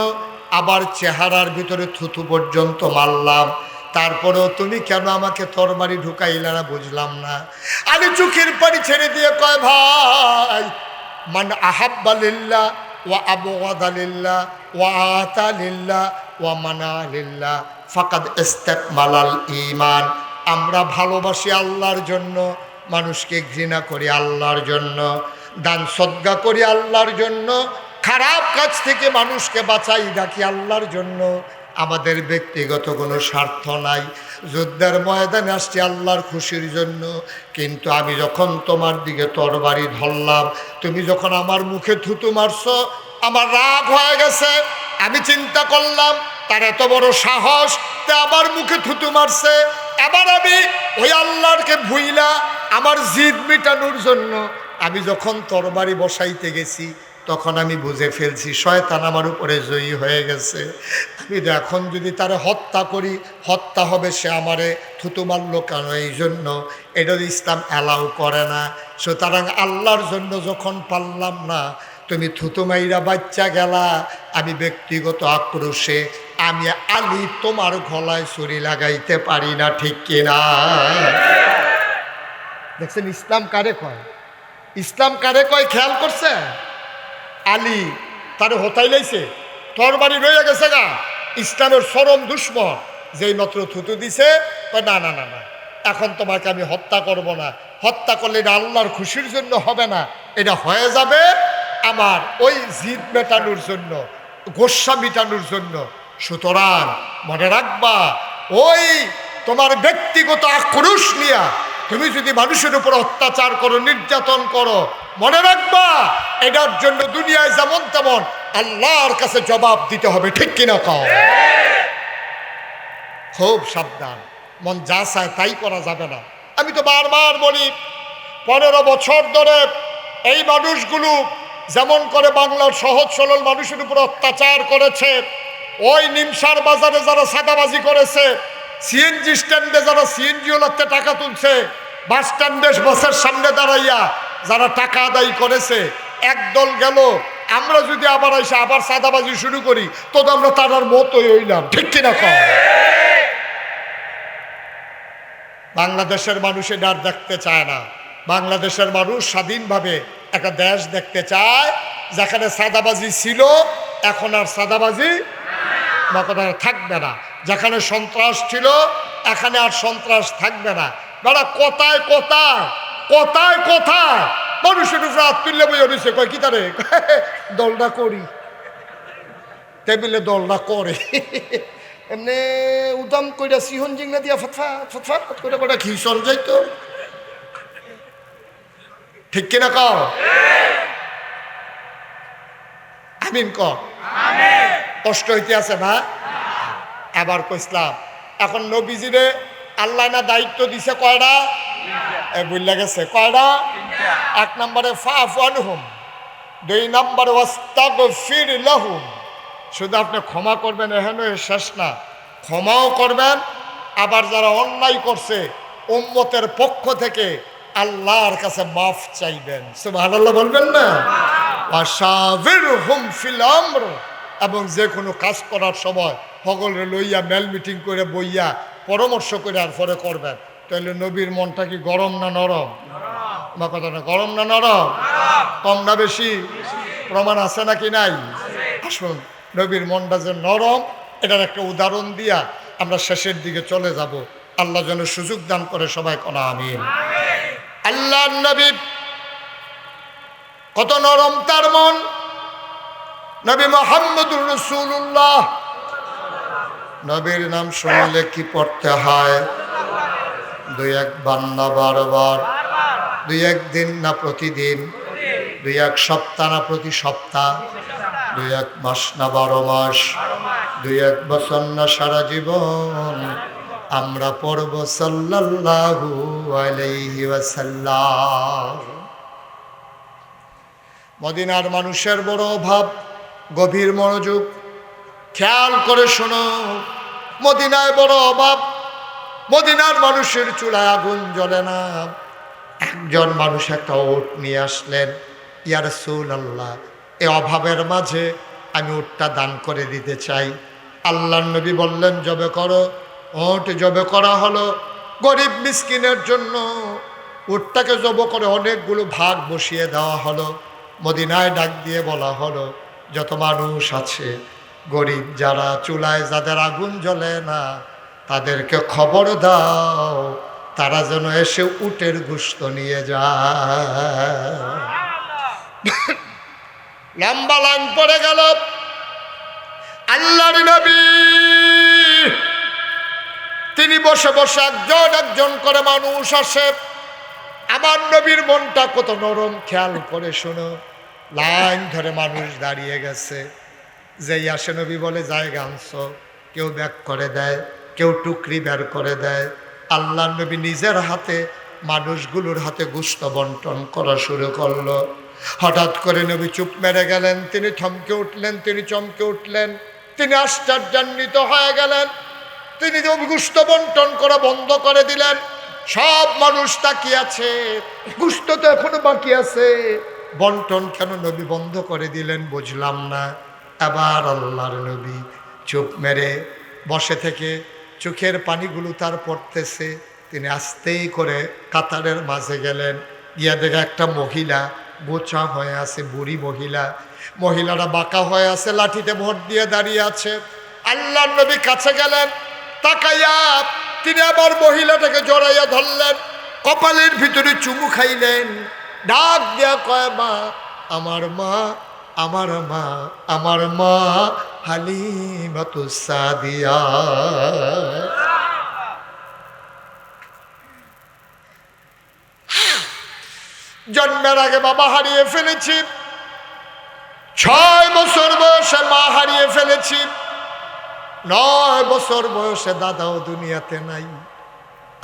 আবার চেহারার ভিতরে থুতু পর্যন্ত মারলাম, তারপরেও তুমি কেন আমাকে তরবারি ঢুকাইলা না বুঝলাম না। আমি চোখের পানি ছেড়ে দিয়ে কয়, ভাই মান আহাব্বা লিল্লাহ ওয়া আবগাদা লিল্লাহ ওয়া আতা লিল্লাহ ওয়া মানা লিল্লাহ ফাকাদ ইস্তাকমালাল ঈমান। আমরা ভালোবাসি আল্লাহর জন্য, মানুষকে ঘৃণা করি আল্লাহর জন্য, দান সদকা করি আল্লাহর জন্য, খারাপ কাজ থেকে মানুষকে বাঁচাই রাখি আল্লাহর জন্য, আমাদের ব্যক্তিগত কোনো স্বার্থ নাই। যুদ্ধের ময়দানে আসছি আল্লাহর খুশির জন্য, কিন্তু আমি যখন তোমার দিকে তরবারি ধরলাম, তুমি যখন আমার মুখে থুতু মারছো, আমার রাগ হয়ে গেছে। আমি চিন্তা করলাম তার এত বড় সাহস, তা আমার মুখে থুতু মারছে। এবার আমি ওই আল্লাহকে ভুইলা আমার জিদ মিটানোর জন্য আমি যখন তরবারি বসাইতে গেছি, তখন আমি বুঝে ফেলছি শয়তান আমার উপরে জয়ী হয়ে গেছে। আমি এখন যদি তারে হত্যা করি, হত্যা হবে, সে আমারে থুতু মারল কেন? এই জন্য এটা ইসলাম অ্যালাউ করে না। সুতরাং আল্লাহর জন্য যখন পারলাম না, তুমি থুতু মাইরা বাচ্চা গেলা, আমি ব্যক্তিগত আক্রোশে আমি আলী তোমার গলায় ছুরি লাগাইতে পারি না, ঠিক কিনা? দেখছেন ইসলাম কারে কয়? ইসলাম কারে কয় খেয়াল করছে? আলী তার হতাই লাইছে, তরবারি রয়ে গেছে গা, ইসলামের চরম দুশ্মন, যেই মাত্র থুতু দিছে, না না না না, এখন তোমাকে আমি হত্যা করব না। হত্যা করলে এটা আল্লাহর খুশির জন্য হবে না, এটা হয়ে যাবে আমার ওই জিদ মেটানোর জন্য, গোস্বা মিটানোর জন্য। সুতরাং মনে রাখবা, ওই তোমার ব্যক্তিগত আক্রোশ নিয়া তুমি যদি মানুষের উপর অত্যাচার করো, নির্যাতন করো, মনে রাখবা এটার জন্য দুনিয়ায় যেমন তেমন আল্লাহর কাছে জবাব দিতে হবে, ঠিক কিনা কও? খুব সাবধান, মন যা চায় তাই করা যাবে না। আমি তো বারবার বলি, 15 বছর ধরে এই মানুষগুলো যেমন করে বাংলার সহজ সরল মানুষের উপর অত্যাচার করেছে, ওই নিমসার বাজারে যারা সাদাবাজি করেছে, সিএনজি স্ট্যান্ডে যারা সিএনজি ওলাতে টাকা তুলছে, বাস স্ট্যান্ডে বাসের সামনে দাঁড়াইয়া যারা টাকা আদায় করেছে, একদল গেল আমরা যদি আবার এসে আবার সাদাবাজি শুরু করি তো আমরা তার মতোই হইলাম, ঠিক কিনা কও? বাংলাদেশের মানুষ এটা আর দেখতে চায় না। বাংলাদেশের মানুষ স্বাধীনভাবে একটা দেশ দেখতে চায় যেখানে সাদাবাজি ছিল, এখন আর সাদাবাজি বা কথা থাকবে না। যেখানে সন্ত্রাস ছিল এখানে আর সন্ত্রাস থাকবে না। বেড়া কোথায় কোথায় কোথায় কোথায় মানুষের উপরে হাত তুললে বই রয়েছে, কয় কি তারে দলটা করি, টেবিলে দলটা করে এমনি উদাম কইরা সিহন জিংনা দিয়া ফটফাট ফটফাট করে কটা খিসল যাইতো, ঠিক কিনা কও? আমিন কর। কষ্ট হইতে আছে না? আবার কইসলাম এখন নবীজিরে আল্লাহ না দায়িত্ব দিছে কয়টা? বুঝলা গেছে কয়টা? 1 নম্বরে ফাফু আনহুম, 2 নম্বরে ওয়াস্তাগফির লাহুম। শুধু আপনি ক্ষমা করবেন এখানে শেষ না, ক্ষমাও করবেন। আবার যারা অন্যায় করছে উম্মতের পক্ষ থেকে আল্লাহর কাছে মাফ চাইবেন, সুবহানাল্লাহ বলবেন না? ওয়াশাবিরহুম ফিল আমর, এবং যে কোনো কাজ করার সময় সকলে লইয়া মেল মিটিং করে বইয়া পরামর্শ করে আর পরে করবেন। তাহলে নবীর মনটা কি গরম না নরম? বা কথা না, গরম না নরম? কম না বেশি? প্রমাণ আছে নাকি নাই? আসুন নবীর মনটা যে নরম এটার একটা উদাহরণ দিয়া আমরা শেষের দিকে চলে যাব। আল্লাহ যেন সুযোগ দান করে, সবাই কোনা আমিন। আল্লাহ নবী কত নরম তার মন। নবী মুহাম্মদুর রাসূলুল্লাহ, নবীর নাম শুনলে কি পড়তে হয়? 2-1 বার না বারবার, 2-1 দিন না প্রতিদিন, 2-1 সপ্তাহ না প্রতি সপ্তাহ, 2-1 মাস না 12 মাস, 2-1 বছর না সারা জীবন আমরা পড়ব সাল্লাল্লাহু আলাইহি ওয়াসাল্লাম। মদিনার মানুষের বড় অভাব, গভীর মনোযোগ খেয়াল করে শোনো। মদিনায় বড় অভাব, মদিনার মানুষের চুলায় আগুন জ্বলে না। একজন মানুষ একটা উট নিয়ে আসলেন, ইয়া রাসূলুল্লাহ এই অভাবের মাঝে আমি উটটা দান করে দিতে চাই। আল্লাহর নবী বললেন জবে করো। উট জবে করা হলো গরিব মিসকিনের জন্য। উটটাকে জব করে অনেকগুলো ভাগ বসিয়ে দেওয়া হলো। মদিনায় ডাক দিয়ে বলা হলো যত মানুষ আছে গরিব যারা, চুলায় যাদের আগুন জ্বলে না, তাদেরকে খবর দাও তারা যেন এসে উটের গোশত নিয়ে যায়। লম্বা লাইন পড়ে গেল। আল্লাহর নবী তিনি বসে বসে একজন একজন করে মানুষ আসে। আমার নবীর মনটা কত নরম খেয়াল করে শোনো। লাইন ধরে মানুষ দাঁড়িয়ে গেছে। যেই আসে নবী বলে জায়গা আনছো, কেউ ব্যাগ করে দেয়, কেউ টুকরি বের করে দেয়। আল্লাহ নবী নিজের হাতে মানুষগুলোর হাতে গোশত বন্টন করা শুরু করলো। হঠাৎ করে নবী চুপ মেরে গেলেন। তিনি থমকে উঠলেন, তিনি চমকে উঠলেন, তিনি আশ্চর্যান্বিত হয়ে গেলেন। তিনি গোশত বন্টন করা বন্ধ করে দিলেন। সব মানুষ তাকিয়ে আছে, গোশত তো এখনো বাকি আছে, বন্টন কেন নবী বন্ধ করে দিলেন বুঝলাম না। আবার আল্লাহর নবী চুপ মেরে বসে থেকে চোখের পানিগুলো তার পড়তেছে। তিনি আস্তেই করে কাতারের মাঝে গেলেন। গিয়া দেখে একটা মহিলা বোচা হয়ে আছে, বুড়ি মহিলা। মহিলারা বাঁকা হয়ে আছে, লাঠিতে ভোট দিয়ে দাঁড়িয়ে আছে। আল্লাহর নবী কাছে গেলেন, তাকাইয়া তিনি আবার মহিলাটাকে জড়াইয়া ধরলেন, কপালের ভিতরে চুমু খাইলেন, ডাক দিয়া কয় মা, আমার মা, আমার মা, আমার মা হালিমাতুস সাদিয়া। জন্মের আগে বাবা হারিয়ে ফেলেছি, 6 বছর বয়সে মা হারিয়ে ফেলেছি, 9 বছর বয়সে দাদাও দুনিয়াতে নাই।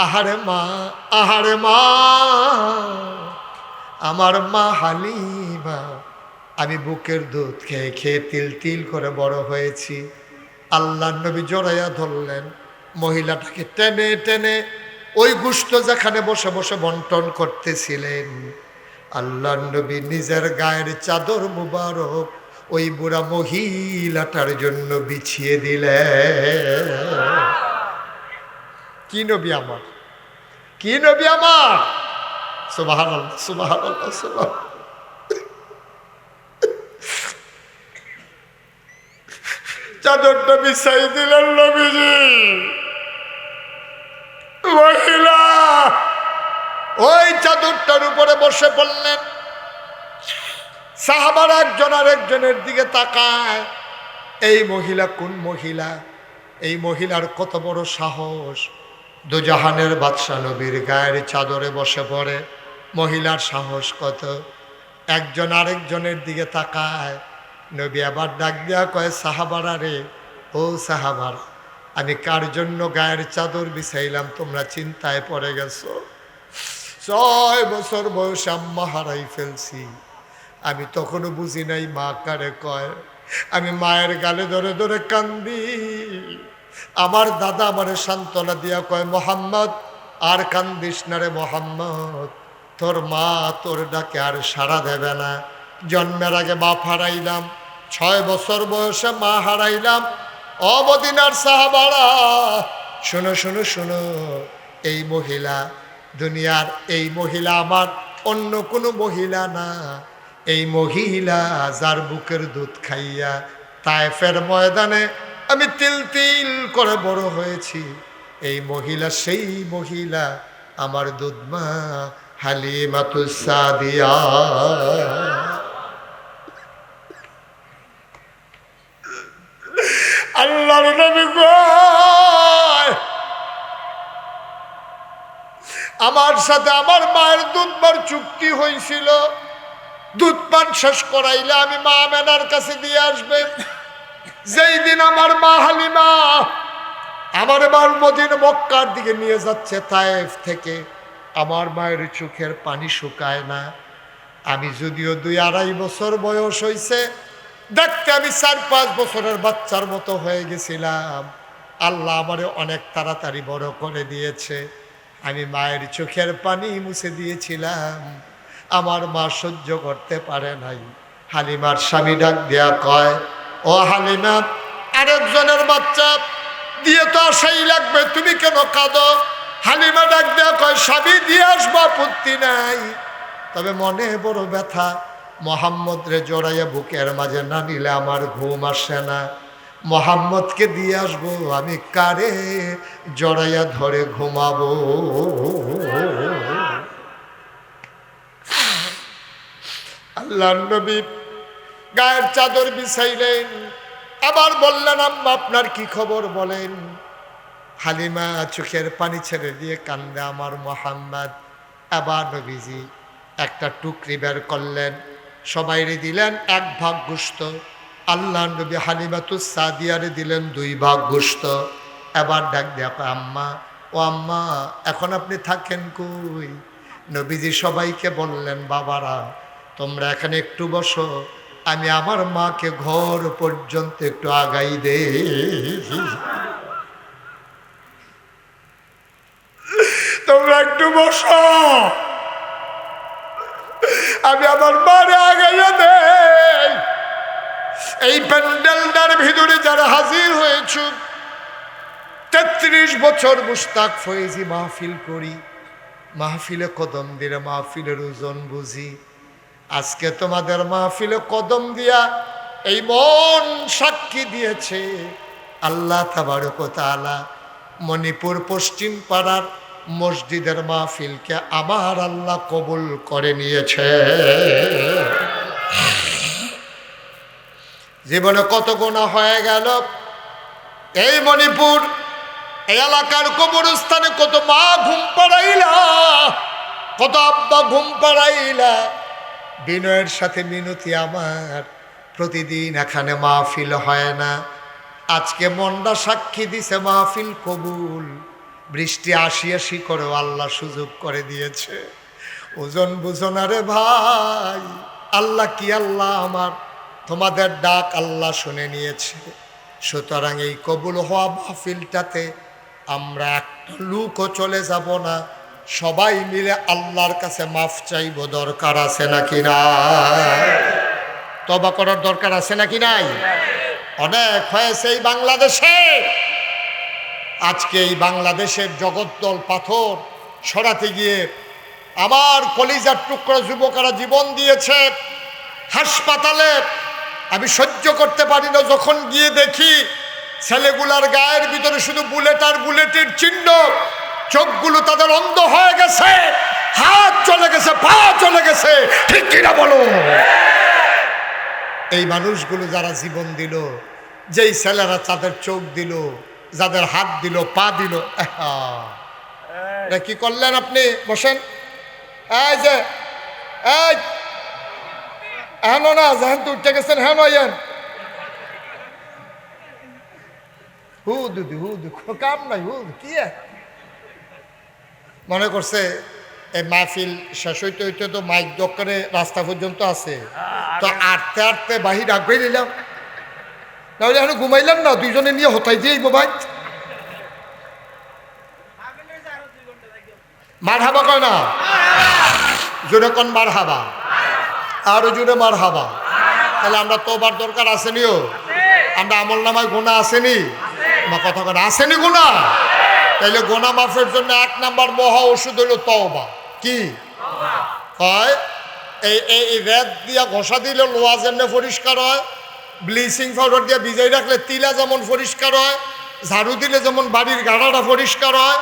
আহারে মা, আহারে মা, আমার মা হালিমা। আমি বুকের দুধ খেয়ে খেয়ে তিল তিল করে বড় হয়েছি। আল্লাহ নবী জড়াইয়া ধরলেন, মহিলাটাকে টেনে টেনে ওই গোশত যেখানে বসে বসে বন্টন করতেছিলেন আল্লাহ নবী নিজের গায়ের চাদর মুবারক ওই বুড়া মহিলাটার জন্য বিছিয়ে দিলেন। কি নবী আমার, কি নবী আমার! সুবহানাল্লাহ, সুবহানাল্লাহ, সুবহানাল্লাহ। চাদরটা বিছাই দিলেন নবীজি। মহিলা ওই চাদরটার উপরে বসে পড়লেন। সাহাবারা একজন আরেকজনের দিকে তাকায়, এই মহিলা কোন মহিলা? এই মহিলার কত বড় সাহস! দুজাহানের বাদশা নবীর গায়ের চাদরে বসে পড়ে। মহিলার সাহস কত! একজন আরেকজনের দিকে তাকায়। নবী আবার ডাক দেয়া কয়, সাহাবারা রে, ও সাহাবার, আমি কার জন্য গায়ের চাদর বিছাইলাম তোমরা চিন্তায় পড়ে গেছো? 6 বছর বয়সে আম্মা হারাই ফেলছি, আমি তখনও বুঝি নাই মা কারে কয়। আমি মায়ের গালে ধরে ধরে কান্দি। আমার দাদা আমারে সান্ত্বনা দিয়া কয়, মোহাম্মদ আর কান্দিস না রে মোহাম্মদ, তোর মা তোর ডাকে আর সাড়া দেবে না। জন্মের আগে বাপ হারাইলাম, 6 বছর বয়সে মা হারাইলাম। ও মদিনার সাহাবারা, শোনো শোনো শোনো, এই মহিলা দুনিয়ার, এই মহিলা আমার অন্য কোনো মহিলা না। এই মহিলা যার বুকের দুধ খাইয়া তায়েফের ময়দানে আমি তিল তিল করে বড় হয়েছি, এই মহিলা সেই মহিলা, আমার দুধমা হালিমাতুস সাদিয়া। আল্লাহর নবী কয়, আমার সাথে আমার মায়ের দুধবার চুক্তি হয়েছিল, দুধ পান শেষ করাইলে আমি মা আমেনার কাছে দিয়ে আসবে। যেই দিন আমার মা হালিমা আমার মার মদিনা মক্কার দিকে নিয়ে যাচ্ছে তায়েফ থেকে, আমার মায়ের চোখের পানি শুকায় না। আমি যদিও 2-2.5 বছর বয়স হয়েছে, দেখতে আমি 4-5 বছরের বাচ্চার মতো হয়ে গেছিলাম। আল্লাহ আমারে অনেক তাড়াতাড়ি বড় করে দিয়েছে। আমি মায়ের চোখের পানি মুছে দিয়েছিলাম, আমার মা সহ্য করতে পারে নাই। হালিমার স্বামী ডাক দেয়া কয়, ও হালিমা, আরেকজনের বাচ্চা দিয়ে তো আসাই লাগবে, তুমি কেন কাঁদো? হালিমা ডাক দেয়া কয়, স্বামী দিয়ে আসবো, আপত্তি নাই, তবে মনে বড় ব্যথা, মোহাম্মদ রে জড়াইয়া বুকের মাঝে না নিলে আমার ঘুম আসে না। মোহাম্মদকে দিয়ে আসবো, আমি কারে জড়াইয়া ধরে ঘুমাবো? আল্লাহর নবী গায়ের চাদর বিছাইলেন, আবার বললেন, আম্মা আপনার কি খবর বলেন? হালিমা চোখের পানি ছেড়ে দিয়ে কান্দে, আমার মোহাম্মদ। আবার নবীজি একটা টুকরি বের করলেন, সবাইরে দিলেন 1 ভাগ গোশত। আল্লাহ নবী হালিমাতুস সাদিয়ারে দিলেন 2 ভাগ গোশত। এবার ডাক দেয়া কয়, আম্মা, ও আম্মা, এখন আপনি থাকেন কই? নবীজি সবাইকে বললেন, বাবারা তোমরা এখানে একটু বসো, আমি আমার মাকে ঘর পর্যন্ত একটু আগাই দে। তোমরা একটু বসো, আমি আমার মারে আগাইয়া দে। এই প্যান্ডেলটার ভিতরে যারা হাজির হয়েছ, 33 বছর মুস্তাক ফয়েজি মাহফিল করি, মাহফিলে কদম দিলে মাহফিলের ওজন বুঝি। আজকে তোমাদের মাহফিলে কদম দিয়া এই মন সাক্ষী দিয়েছে, আল্লাহ তাবারক ওয়া তাআলা মণিপুর পশ্চিম পাড়ার মসজিদের মাহফিলকে আমার আল্লাহ কবুল করে নিয়েছে। জীবনে কত গুনাহ হয়ে গেল, এই মণিপুর এই এলাকার কবরস্থানে কত মা ঘুম পাড়াইলা, কত আব্বা ঘুম পাড়াইলা। বিনয়ের সাথে মিনতি আমার, প্রতিদিন এখানে মাহফিল হয় না, আজকে মনটা সাক্ষী দিছে মাহফিল কবুল। বৃষ্টি আসি করেও আল্লাহ সুযোগ করে দিয়েছে। ওজন বুঝো না রে ভাই, আল্লাহ কি আল্লাহ আমার, তোমাদের ডাক আল্লাহ শুনে নিয়েছে। সুতরাং এই কবুল হওয়া মাহফিলটাতে আমরা একটা লুকও চলে যাব না, সবাই মিলে আল্লাহর কাছে মাফ চাইব, দরকার আছে নাকি না? তওবা করার দরকার আছে নাকি নাই? অনেক হয়েছে এই বাংলাদেশে। আজকে এই বাংলাদেশের জগদ্দল পাথর সরাতে গিয়ে আমার কলিজার টুকরা যুবকেরা জীবন দিয়েছে হাসপাতালে। আমি সহ্য করতে পারি না যখন গিয়ে দেখি ছেলেগুলার গায়ের ভিতরে শুধু বুলেট আর বুলেটের চিহ্ন, চোখগুলো তাদের অন্ধ হয়ে গেছে, হাত চলে গেছে, পা চলে গেছে, ঠিক কিনা বলো? এই মানুষগুলো যারা জীবন দিল, যেই ছেলেরা তাদের চোখ দিল, যাদের হাত দিল, পা দিল, কি করলেন আপনি? বসেন। এই যে এই হেন না, যেহেন তো উঠে গেছেন, হেন আইয়েন। কাম নাই, কি মনে করছে এই মাহফিল শেষ হইতে হইতে তো মাইক দোকানে রাস্তা পর্যন্ত আছে, তো আটতে আটতে বাহির আগে নিলাম, তাহলে এখন ঘুমাইলাম না, দুইজনে নিয়ে হতাই দিয়ে মোবাইল মার হাবা কয় না, জোরে কন মার হাবা, আরো জোরে মার হাবা। তাহলে আমরা তোবার দরকার আসেনিও, আমরা আমল নামায় গোনা আসেনি, আমার কথা কথা আসেনি গোনা। তাইলে গোনা মাফের জন্য 1 নাম্বার মহা ওষুধ হলো তওবা। কি কয়? এই রেত দিয়া ঘষা দিলে লোহা যেমন পরিষ্কার হয়, ব্লিচিং পাউডার দিয়ে ভিজাই রাখলে তিলা যেমন পরিষ্কার হয়, ঝাড়ু দিলে যেমন বাড়ির গাড়াটা পরিষ্কার হয়,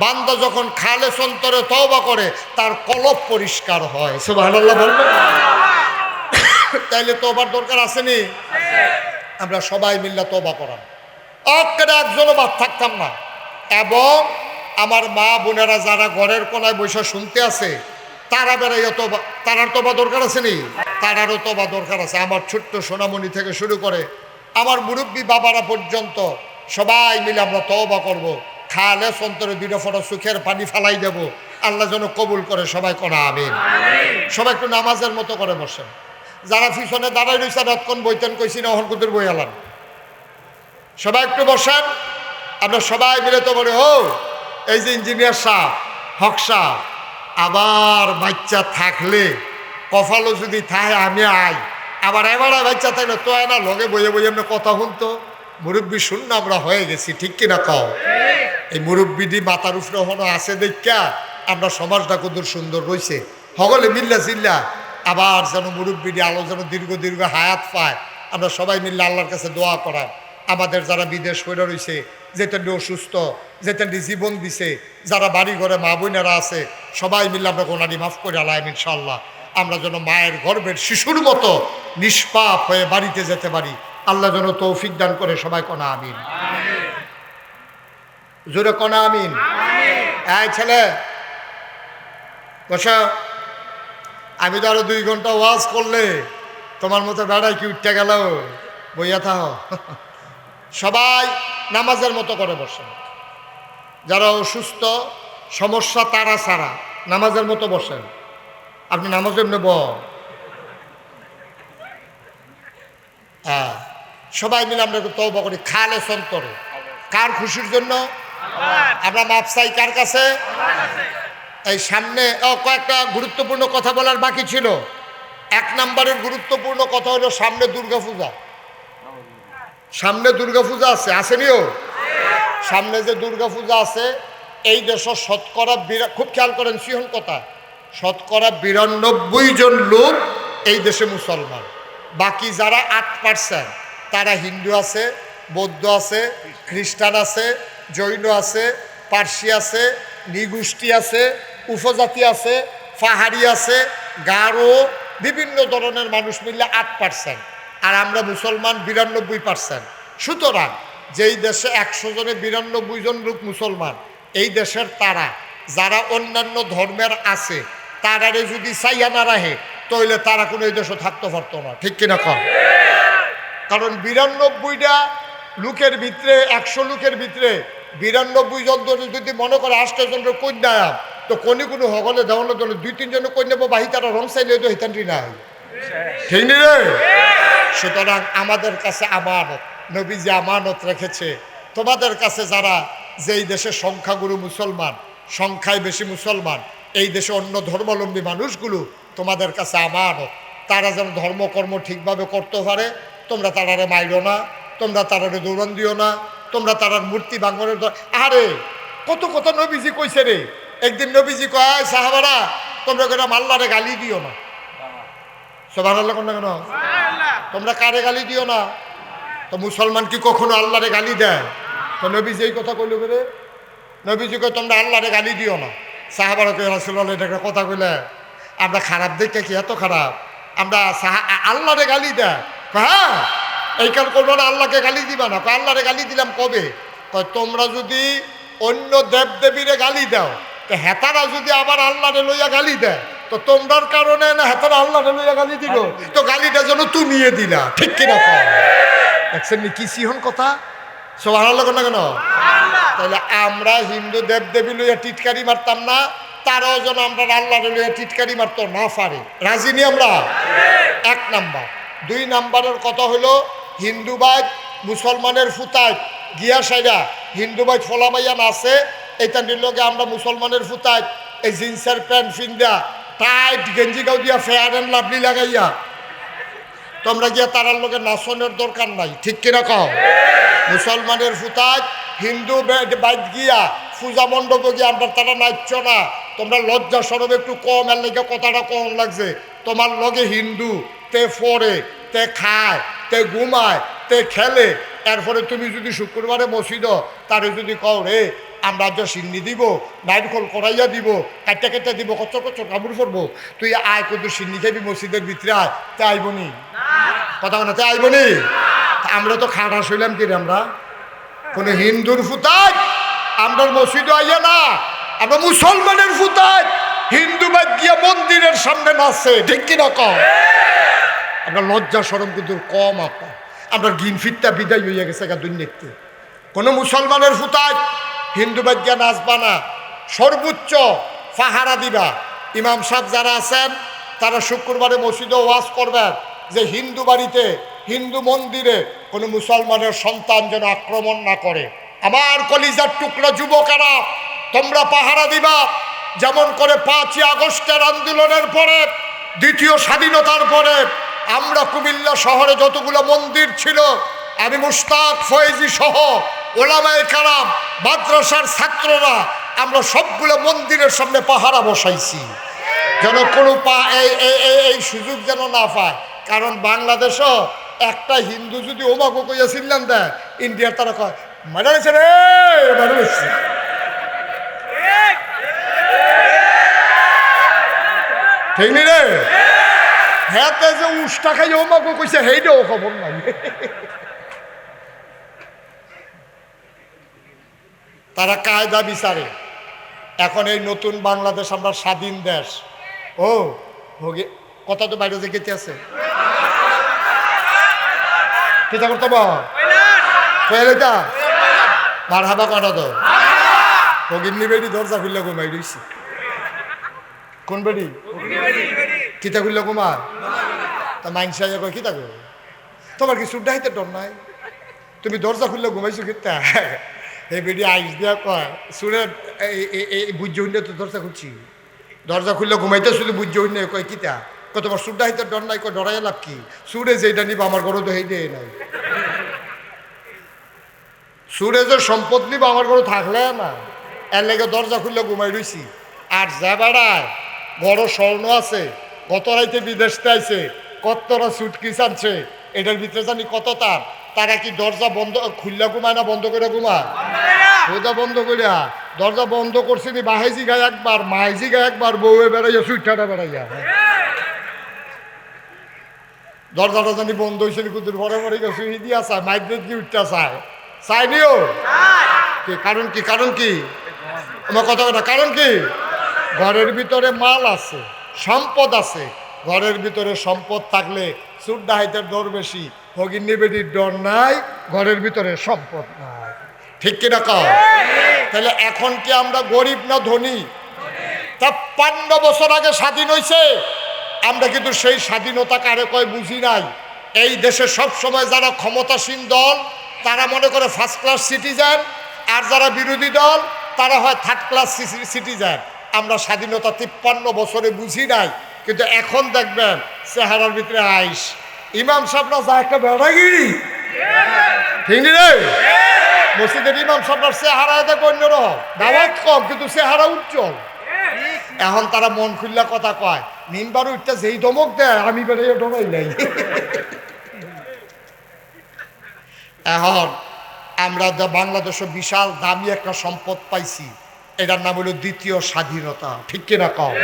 বান্দা যখন খালে সন্তরে তওবা করে তার কলব পরিষ্কার হয়। সুবহানাল্লাহ বলবেন? তাইলে তওবার দরকার আসেনি? আমরা সবাই মিল্লা তওবা করাম, একজনও বাদ থাকতাম না। এবং আমার মা বোনেরা যারা ঘরের কোনায় বসে শুনতে আছে, তারা বেড়াইয়া তওবা, তারার তওবা দরকার আছে নি? তারারও তওবা দরকার আছে। আমার ছোট্ট সোনামণি থেকে শুরু করে আমার মুরব্বী বাবারা পর্যন্ত সবাই মিলে আমরা তওবা করব। খালে সন্তরে 2 ফোঁটা চোখের পানি ফালাই দেব, আল্লাহ যেন কবুল করে। সবাই কোনা আমিন। সবাই একটু নামাজের মতো করে বসেন। যারা পিছনে দাঁড়াই রয়েছে রতক্ষণ বইতেন কইছি না, অহন কুতুর বই আলান। সবাই একটু বসেন, আমরা সবাই মিলে তো বলে ও এই যে ইঞ্জিনিয়ার সাহেব, হক সাহেব, আবার বাচ্চা থাকলে কফালো যদি থাকে আমি আই, আবার এবার বাচ্চা থাকলে তো না লগে বইয়ে বইয়ে আমরা কথা শুনতো। মুরব্বী শূন্য আমরা হয়ে গেছি, ঠিক কিনা কও? এই মুরব্বীটি মাথার উপরে হনো আছে দেখা আমরা সমাজটা কত সুন্দর রয়েছে। সকলে মিল্লা জিল্লা আবার যেন মুরব্বীটি আলো যেন দীর্ঘ দীর্ঘ হায়াত পায়। আমরা সবাই মিল্লা আল্লাহর কাছে দোয়া করার। আমাদের যারা বিদেশ হয়ে রয়েছে, যেতেনটি অসুস্থ, যেতেনটি জীবন দিছে, যারা বাড়ি ঘরে মা বোনেরা আছে, সবাই মিলে আমরা গোনানি মাফ করে আলাইম ইনশাআল্লাহ। আমরা যেন মায়ের গর্ভের শিশুর মতো নিষ্পাপ হয়ে বাড়িতে যেতে পারি। আল্লাহ যেন তৌফিক দান করে। সবাই কনা আমিন, জোরে কনা আমিন। এই ছেলে বসা, আমি তো আরো 2 ঘন্টা ওয়াজ করলে তোমার মতো বেড়াই কি উঠতে গেল, বইয়া থাহ। সবাই নামাজের মতো করে বসেন। যারা অসুস্থ সমস্যা তারা ছাড়া নামাজের মতো বসেন। আপনি নামাজের নেব, হ্যাঁ সবাই মিলে আমরা একটু তওবা করি খালে সন্তরে। কার খুশির জন্য? আমরা মাপ চাই কার কাছে? এই সামনে কয়েকটা গুরুত্বপূর্ণ কথা বলার বাকি ছিল। 1 নম্বরের গুরুত্বপূর্ণ কথা হলো সামনে দুর্গাপূজা। সামনে দুর্গাপূজা আছে, আসেনিও? সামনে যে দুর্গাপূজা আছে, এই দেশে শতকরা খুব খেয়াল করেন সিহন কথা, শতকরা 92 জন লোক এই দেশে মুসলমান। বাকি যারা 8% তারা হিন্দু আছে, বৌদ্ধ আছে, খ্রিস্টান আছে, জৈন আছে, পার্সি আছে, নিগোষ্ঠী আছে, উপজাতি আছে, পাহাড়ি আছে, গারো, বিভিন্ন ধরনের মানুষ মিললে 8%। আর আমরা মুসলমান 92%। সুতরাং যেই দেশে 100 জনে 92 জন লোক মুসলমান, এই দেশের তারা যারা অন্যান্য ধর্মের আছে তারারে যদি চাইয়া না রাখে তাহলে তারা কোনো এই দেশে থাকতে পারতো না, ঠিক কিনা কর? কারণ 92টা লোকের ভিতরে 100 লোকের ভিতরে 92 জন যদি মনে করে 8 জনের কন্যা, তো কোনি কোনো হগলে দেওয়ানো জন্য 2-3 জনের কন্যা বাহি তারা রং চাইলে তো হিতান্তি নাই, ঠিক নি রে? সুতরাং আমাদের কাছে আমানত, নবী যে আমানত রেখেছে, তোমাদের কাছে যারা যেই দেশের সংখ্যাগুরু মুসলমান সংখ্যায় বেশি মুসলমান, এই দেশে অন্য ধর্মাবলম্বী মানুষগুলো তোমাদের কাছে আমানত। তারা যেন ধর্মকর্ম ঠিকভাবে করতে পারে, তোমরা তারারে মাইরো না, তোমরা তারারে দৌড়ান দিও না, তোমরা তারার মূর্তি ভাঙনের। আরে কত কত নবীজি কইছে রে। একদিন নবীজি কয়, সাহাবারা তোমরা কেন আল্লাহরে গালি দিও না। সুবহানাল্লাহ কোন কেন? তোমরা কারে গালি দিও না? তো মুসলমান কি কখনো আল্লাহরে গালি দেয়? তো নবীজি এই কথা কইল রে। নবীজি কয় তোমরা আল্লাহরে গালি দিও না। সাহাবারা কয় রাসূলুল্লাহ এটা একটা কথা কইলে আমরা খারাপ দেখে কি এত খারাপ? আমরা আল্লাহরে গালি দেয়? হ্যাঁ, এই কারণ করবো না, আল্লাহকে গালি দিবা না। আল্লাহরে গালি দিলাম কবে? তোমরা যদি অন্য দেবদেবীরে গালি দাও, তো হেতারা যদি আবার আল্লাহরে লইয়া গালি দেয়, তো তোমরার কারণে না হেতারা আল্লাহরে লইয়া গালি দিল, তো গালিটা যেন তুমিয়ে দিলা। ঠিক কিনা? দেখছেন কি সিহন কথা? সুবহানাল্লাহ না কেন? তাহলে আমরা হিন্দু দেবদেবী লইয়া টিটকারি মারতাম না, তারাও যেন আমরা আল্লাহরে লইয়া টিটকারি মারতো না পারে। রাজি নি আমরা? এক নাম্বার। দুই নাম্বারের কথা হলো হিন্দুবাদ মুসলমানের ফুতায় গিয়া সাইরা হিন্দুবাদ ফলামাইয়া নাচে, এটা নিলগে আমরা মুসলমানের ফুতায় এই জিন্সের প্যান্ট ফিন্দা টাইট গেঞ্জি গাও দিয়া ফেয়ার অ্যান্ড লাভলি লাগাইয়া তোমরা গিয়া তারার লোকের নাচনের দরকার নাই। ঠিক কিনা কও? মুসলমানের ফুতায় হিন্দু বাইক গিয়া পূজা মণ্ডপে গিয়ে আমরা তারা নাচছ না। তোমরা লজ্জা সরব একটু কম, এর লেগে কথাটা কম লাগছে। তোমার লগে হিন্দু তে ফরে, তে খায়, তে ঘুমায়, তে খেলে, এরপরে তুমি যদি শুক্রবারে মসজিদ তারে যদি কও রে আমরা যে সিন্নি দিব, নাইটখোল করাইয়া দিব, কাটতে কাটতে দিব, কচর কচর কামড় করবো, তুই আয় কিন্তু সিন্নি খাবি মসজিদের ভিতরে আয়, তে আইবনি? কথা বলে তে আইবনি? আমরা তো খাটা শুইলাম কি রে? আমরা কোনো হিন্দুর ফুতায় আমরা মসজিদে আইয়া না, আমরা মুসলমানের ফুতায় হিন্দুবাদ গিয়া মন্দিরের সামনে নাচছে। ঠিক কিনা কম? আমরা লজ্জা সরম কিন্তু কম আপা, আমরা গিন ফিরটা বিদায় হইয়া গেছে দুনিয়াতে। কোনো মুসলমানের ফুতায় হিন্দুবাদ গিয়া নাচবা না, সর্বোচ্চ পাহারা দিবা। ইমাম সাহেব যারা আছেন তারা শুক্রবারে মসজিদে ওয়াজ করবেন যে হিন্দু বাড়িতে, হিন্দু মন্দিরে কোনো মুসলমানের সন্তান যেন আক্রমণ না করে। আমার কলিজার টুকরা যুবকেরা, তোমরা পাহারা দিবা। যেমন করে 5ই আগস্টের আন্দোলনের পরে, দ্বিতীয় স্বাধীনতার পরে আমরা কুমিল্লা শহরে যতগুলো মন্দির ছিল, আমি মুশতাক ফয়েজি সহ ওলামায়ে কেরাম, মাদ্রাসার ছাত্ররা, আমরা সবগুলো মন্দিরের সামনে পাহারা বসাইছি যেন কোনো এই সুযোগ যেন না পায়। কারণ বাংলাদেশও একটা হিন্দু যদি ওমাগো কইয়া ছিলেন দেয়, ইন্ডিয়ার তারা কয় মারাইছে রে, মারাইছে। ঠিক নি রে? হ্যাঁ, যে উষ্টা খাই ওমাগো কইছে সেইটাও খবর নাই। তারা কায়দা বিচারে। এখন এই নতুন বাংলাদেশ, আমরা স্বাধীন দেশ। ও ভোগে কথা তো বাইরে যে গেতে আছে, কিতা করতে বইটা মার হাবা কাটা তো ভগিনী বেড়ি দরজা খুললে ঘুমাই রইছি। কোন বেড়ি? কিতা খুললে ঘুমা? তা মাইনসা কয় কিতা কর, তোমার কি সুড্ডা হাইতে ডর নাই? তুমি দরজা খুললে ঘুমাইছো কিতা? এই বেড়ি আইস দিয়া কয় সুরে বুঝ্য হইলে তো দরজা খুলছি, দরজা খুললে ঘুমাইতে শুধু বুঝ্য হইলে কয় কিতা, কয় তোমার সুড্ডা হাইতে ডর নাই? কয় ডরাই লাভ কি, সুরে যেটা নিবা আমার ঘরে তো হেইটে নাই। সুরে যে সম্পদ নিবা আমার ঘরে থাকলে না, এর লেগে দরজা খুললে ঘুমাই রইছি। আর যা বেড়ায় বড় স্বর্ণ আছে, গত রাইতে বিদেশতে আইছে, কতটা সুটকিস আনছে, এটার ভিতরে জানি কত তার। তারা কি দরজা বন্ধ খুললা ঘুমায় না বন্ধ করে ঘুমায়? ওটা বন্ধ করিয়া দরজা বন্ধ করছে নি বাহাইজি গায়ে একবার, মাইজি গায়ে একবার, বউয়ে বেড়াইয়া সুইটাটা বেড়াইয়া। দরজাটা জানি বন্ধ হয়েছে কুতুর বড় বড় সুই দিয়া চায়, মাইগ্রেট কি উঠতে চায়, চাইনিও। কারণ কি? কারণ কি? আমার কথা কথা কারণ কি? ঘরের ভিতরে মাল আছে, সম্পদ আছে। ঘরের ভিতরে সম্পদ থাকলে সুর ডাহাইতের ডর বেশি, ভগিনী বেটির ডর নাই, ঘরের ভিতরে সম্পদ নাই। ঠিক কিনা কও? তাহলে এখন কি আমরা গরিব না ধনী? 53 বছর আগে স্বাধীন হয়েছে, আমরা কিন্তু সেই স্বাধীনতা কারে কয় বুঝি নাই। এই দেশে সবসময় যারা ক্ষমতাসীন দল তারা মনে করে ফার্স্ট ক্লাস সিটিজেন, আর যারা বিরোধী দল তারা হয় থার্ড ক্লাস সিটিজেন। আমরা স্বাধীনতা 53 বছরে বুঝি নাই, কিন্তু এখন দেখবেন চেহারার ভিতরে আইস। ইমাম সাহেবরা যা একটা বেড়াগিরি, ঠিক রে? মসজিদের ইমাম সাহেবরা চেহারা দেখো অন্যরকম, দাওয়াত কম কিন্তু চেহারা উজ্জ্বল। এখন তারা মন খুললা কথা কয়, মিনবার উঠতে যেই ধমক দেয় আমি বেড়ে ঢোকাই নাই। এখন আমরা বাংলাদেশে বিশাল দামি একটা সম্পদ পাইছি, এটার নাম হলো দ্বিতীয় স্বাধীনতা, ঠিক কিনা কম?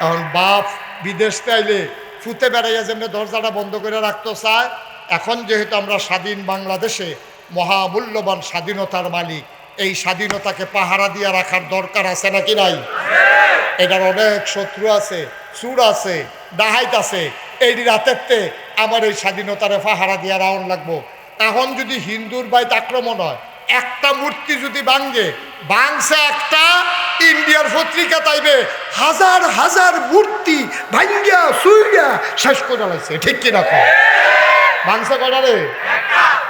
এখন বাপ বিদেশ চাইলে ফুতে বেড়াইয়া যেমনি দরজাটা বন্ধ করে রাখতে চায়, এখন যেহেতু আমরা স্বাধীন বাংলাদেশে মহামূল্যবান স্বাধীনতার মালিক, এই স্বাধীনতাকে পাহারা দিয়ে রাখার দরকার আছে নাকি নাই? এটার অনেক শত্রু আছে, চুর আছে, ডাহাইত আছে। এই রাতেরতে আমার এই স্বাধীনতারে পাহারা দিয়ে রাউন লাগবো। এখন যদি হিন্দুর বাইত আক্রমণ হয়, একটা মূর্তি যদি ভাঙছে একটা, ইন্ডিয়ার পত্রিকা তাইবে হাজার হাজার মূর্তি ভাঙ্গিয়া সুইয়া শেষ করে লাগছে, ঠিক কিনা কম? ভাঙছে কয়টা রে?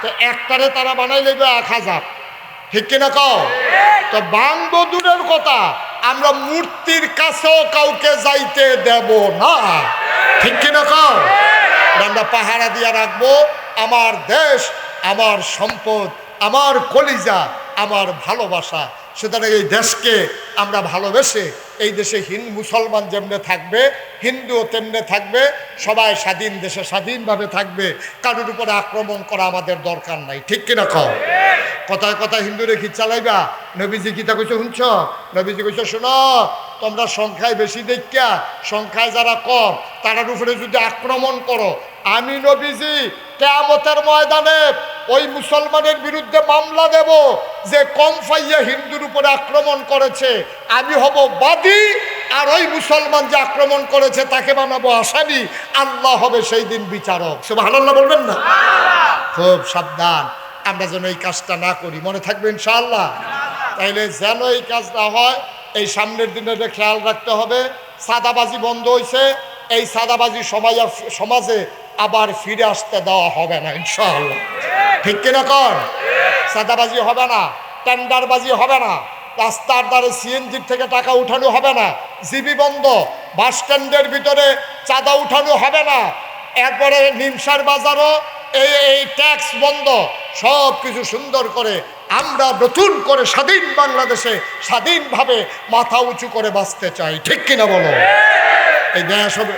তো একটারে তারা বানাই লেবে 1000, ঠিক কিনা কম? তো বাংবো দূরের কথা, আমরা মূর্তির কাছেও কাউকে যাইতে দেব না, ঠিক কিনা কম? আমরা পাহারা দিয়ে রাখবো আমার দেশ, আমার সম্পদ, আমার কলিজা, আমার ভালোবাসা। সুতরাং এই দেশকে আমরা ভালোবেসে, এই দেশে মুসলমান যেমনে থাকবে, হিন্দুও তেমনে থাকবে, সবাই স্বাধীন দেশে স্বাধীনভাবে থাকবে, কারোর উপরে আক্রমণ করা আমাদের দরকার নাই, ঠিক কিনা কও? কথায় কথায় হিন্দুরে কি চালাইবা? নবীজি গীতা কইছে শুনছ? নবীজি কইছে শোনো, তোমরা সংখ্যায় বেশি দেখা সংখ্যায় যারা কম তারার উপরে যদি আক্রমণ করো, আমি নবীজি কিয়ামতের ময়দানে ওই মুসলমানের বিরুদ্ধে মামলা দেব যে কম পাইয়া হিন্দুর উপরে আক্রমণ করেছে, আমি হব বাদী, আর ওই মুসলমান যে আক্রমণ করেছে তাকে বানাবো আসামি, আল্লাহ হবে সেই দিন বিচারক। সুবহানাল্লাহ বলবেন না? খুব সাবধান আমরা যেন এই কাজটা না করি, মনে থাকবে ইনশাআল্লাহ। তাইলে যেন এই কাজ না হয়, এই সামনের দিনে খেয়াল রাখতে হবে। সাদাবাজি বন্ধ হয়েছে, এই সাদাবাজি সমাজে আবার ফিরে আসতে দেওয়া হবে না ইনশাআল্লাহ, ঠিক কিনা কর? সাদাবাজি হবে না, টেন্ডারবাজি হবে না, রাস্তার ধারে সিএনজির থেকে টাকা উঠানো হবে না, জিবি বন্ধ, বাস স্ট্যান্ডের ভিতরে চাঁদা উঠানো হবে না, এরপরে নিমসার বাজারও এই ট্যাক্স বন্ধ, সব কিছু সুন্দর করে আমরা নতুন করে স্বাধীন বাংলাদেশে স্বাধীনভাবে মাথা উঁচু করে বাঁচতে চাই, ঠিক কিনা বলো? এই দেশ হবে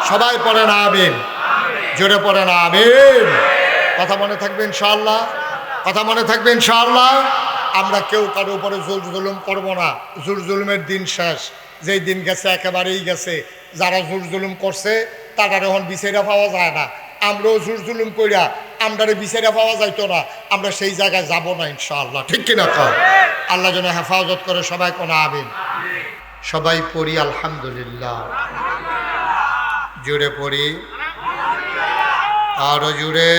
সবাই পড়ে না আমিন, জোরে পড়ে না আমিন। কথা মনে থাকবে ইনশাআল্লাহ, কথা মনে থাকবে ইনশাআল্লাহ। আমরা কেউ কারো উপরে জোর জুলুম করবো না, জোর জুলুমের দিন শেষ, যেই দিন গেছে একেবারেই গেছে। যারা জোর জুলুম করছে তারা এখন বিচারা পাওয়া যায় না, আমরাও জোর জুলুম কইরা আমরারে বিচারা পাওয়া যাইতো না, আমরা সেই জায়গায় যাব না ইনশাআল্লাহ, ঠিক কিনা কর? আল্লাহ যেন হেফাজত করে, সবাই কোন আমিন। সবাই পড়ি আলহামদুলিল্লাহ, জোরে পড়ি, আরো জোরে।